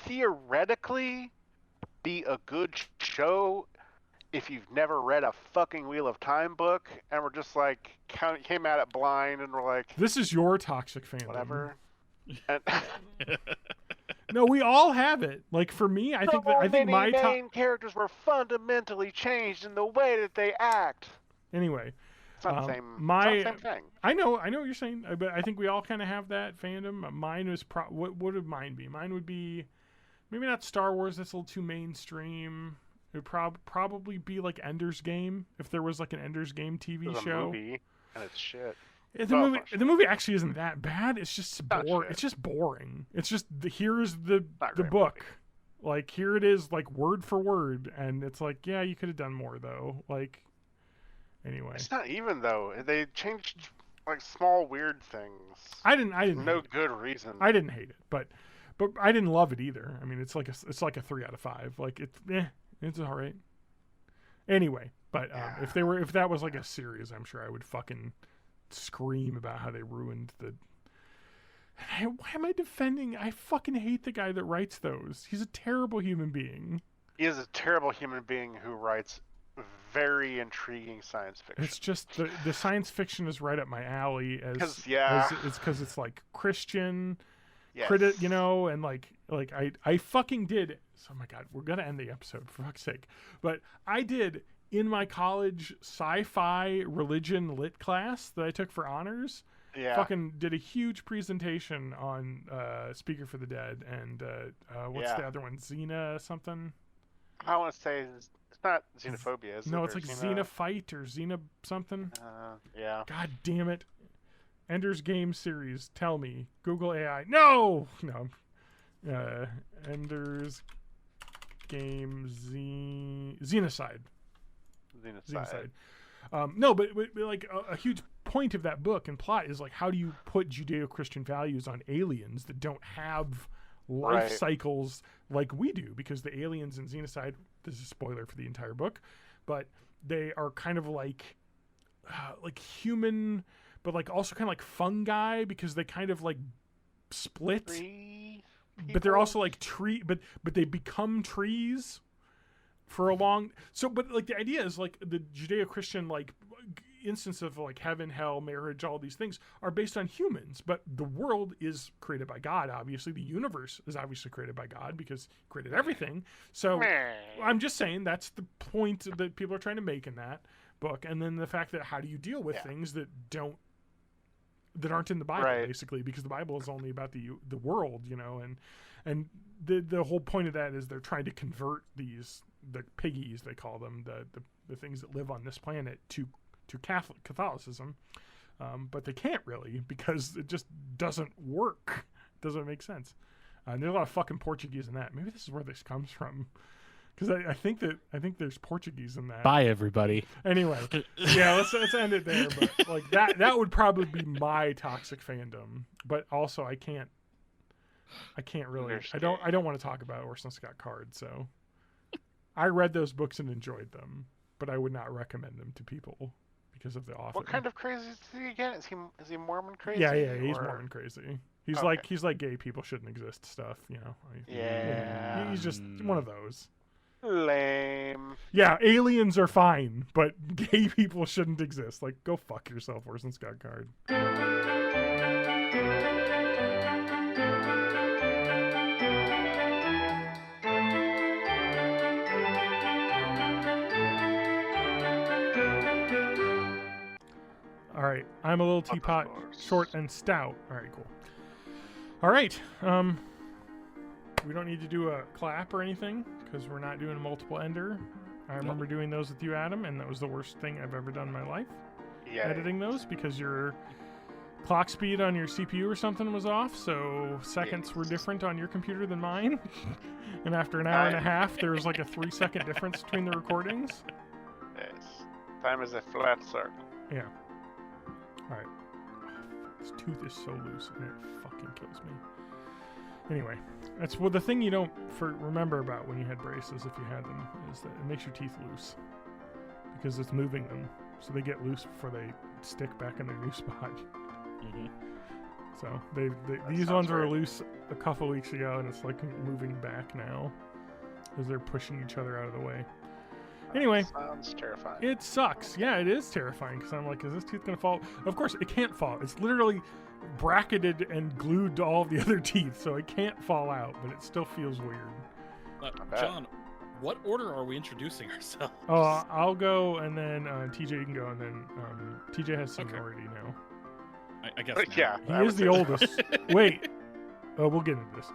A: theoretically be a good show if you've never read a fucking Wheel of Time book and we're just like came at it blind and we're like,
B: this is your toxic fandom.
A: Whatever. And
B: no, we all have it. Like for me, I think my
A: main characters were fundamentally changed in the way that they act.
B: Anyway,
A: it's not the same thing.
B: I know what you're saying, but I think we all kind of have that fandom. Mine was what would mine be? Mine would be maybe not Star Wars. That's a little too mainstream. It would probably be like Ender's Game if there was like an Ender's Game TV show.
A: Movie, and it's shit.
B: The movie actually isn't that bad. It's just boring. It's just boring. It's just here's the book. Movie. Like here it is, like word for word, and it's like, yeah, you could have done more though. Like anyway,
A: it's not even though they changed like small weird things.
B: I didn't.
A: No good reason.
B: I didn't hate it, but I didn't love it either. I mean, it's like a 3 out of 5. Like it's all right. Anyway, but if that was like a series, I'm sure I would fucking scream about how they ruined the. Why am I defending? I fucking hate the guy that writes those. He's a terrible human being.
A: He is a terrible human being who writes very intriguing science fiction.
B: It's just the science fiction is right up my alley. It's because it's like Christian, and like I fucking did. Oh my god, we're gonna end the episode for fuck's sake. But I did in my college sci-fi religion lit class that I took for honors. Yeah. Fucking did a huge presentation on Speaker for the Dead and what's the other one? Xena something?
A: I want to say it's not xenophobia, is it?
B: No, it's like Xenophyte or Xena something.
A: Yeah.
B: God damn it. Ender's Game series. Tell me. Google AI. No! Ender's Game Xenocide. No, but like a huge point of that book and plot is like, how do you put Judeo-Christian values on aliens that don't have life cycles like we do? Because the aliens in Xenocide, this is a spoiler for the entire book, but they are kind of like human, but like also kind of like fungi because they kind of like split. But they're also like tree, but they become trees for a long. So, but like the idea is like the Judeo-Christian like instance of like heaven, hell, marriage, all these things are based on humans. But the world is created by God. Obviously, the universe is obviously created by God because He created everything. So, I'm just saying that's the point that people are trying to make in that book. And then the fact that how do you deal with things that don't that aren't in the Bible,
A: Right.
B: basically, because the Bible is only about the world, you know, and the whole point of that is they're trying to convert the piggies, they call them, the things that live on this planet to Catholicism, but they can't really, because it just doesn't work. It doesn't make sense. And there's a lot of fucking Portuguese in that. Maybe this is where this comes from, because I think there's Portuguese in that.
C: Bye, everybody.
B: Anyway, yeah, let's end it there. But like that would probably be my toxic fandom. But also, I can't really. I don't want to talk about Orson Scott Card. So I read those books and enjoyed them, but I would not recommend them to people because of the author.
A: What kind of crazy is he again? Is he Mormon crazy?
B: Yeah, he's Mormon crazy. He's like gay people shouldn't exist stuff. You know.
A: Yeah.
B: He's just one of those.
A: Lame.
B: Yeah, aliens are fine, but gay people shouldn't exist. Like, go fuck yourself, Orson Scott Card. All right, I'm a little teapot, short and stout. All right, cool. All right, we don't need to do a clap or anything because we're not doing a multiple ender. I remember doing those with you, Adam, and that was the worst thing I've ever done in my life.
A: Yeah.
B: Editing those because your clock speed on your CPU or something was off, so seconds were different on your computer than mine. And after an hour and a half, there was like a 3-second difference between the recordings.
A: Yes. Time is a flat circle.
B: Yeah. All right. Oh, this tooth is so loose and it fucking kills me. Anyway, that's the thing you don't remember about when you had braces, if you had them, is that it makes your teeth loose because it's moving them, so they get loose before they stick back in their new spot.
C: Mm-hmm.
B: So these ones were loose a couple weeks ago, and it's like moving back now as they're pushing each other out of the way. Anyway,
A: sounds terrifying.
B: It sucks. Yeah, it is terrifying because I'm like, is this tooth gonna fall? Of course, it can't fall. It's literally bracketed and glued to all the other teeth, so it can't fall out, but it still feels weird.
C: John, what order are we introducing ourselves?
B: Oh, I'll go, and then TJ can go, and then TJ has seniority now.
C: I guess.
A: Yeah,
B: he is the oldest. Wait, we'll get into this.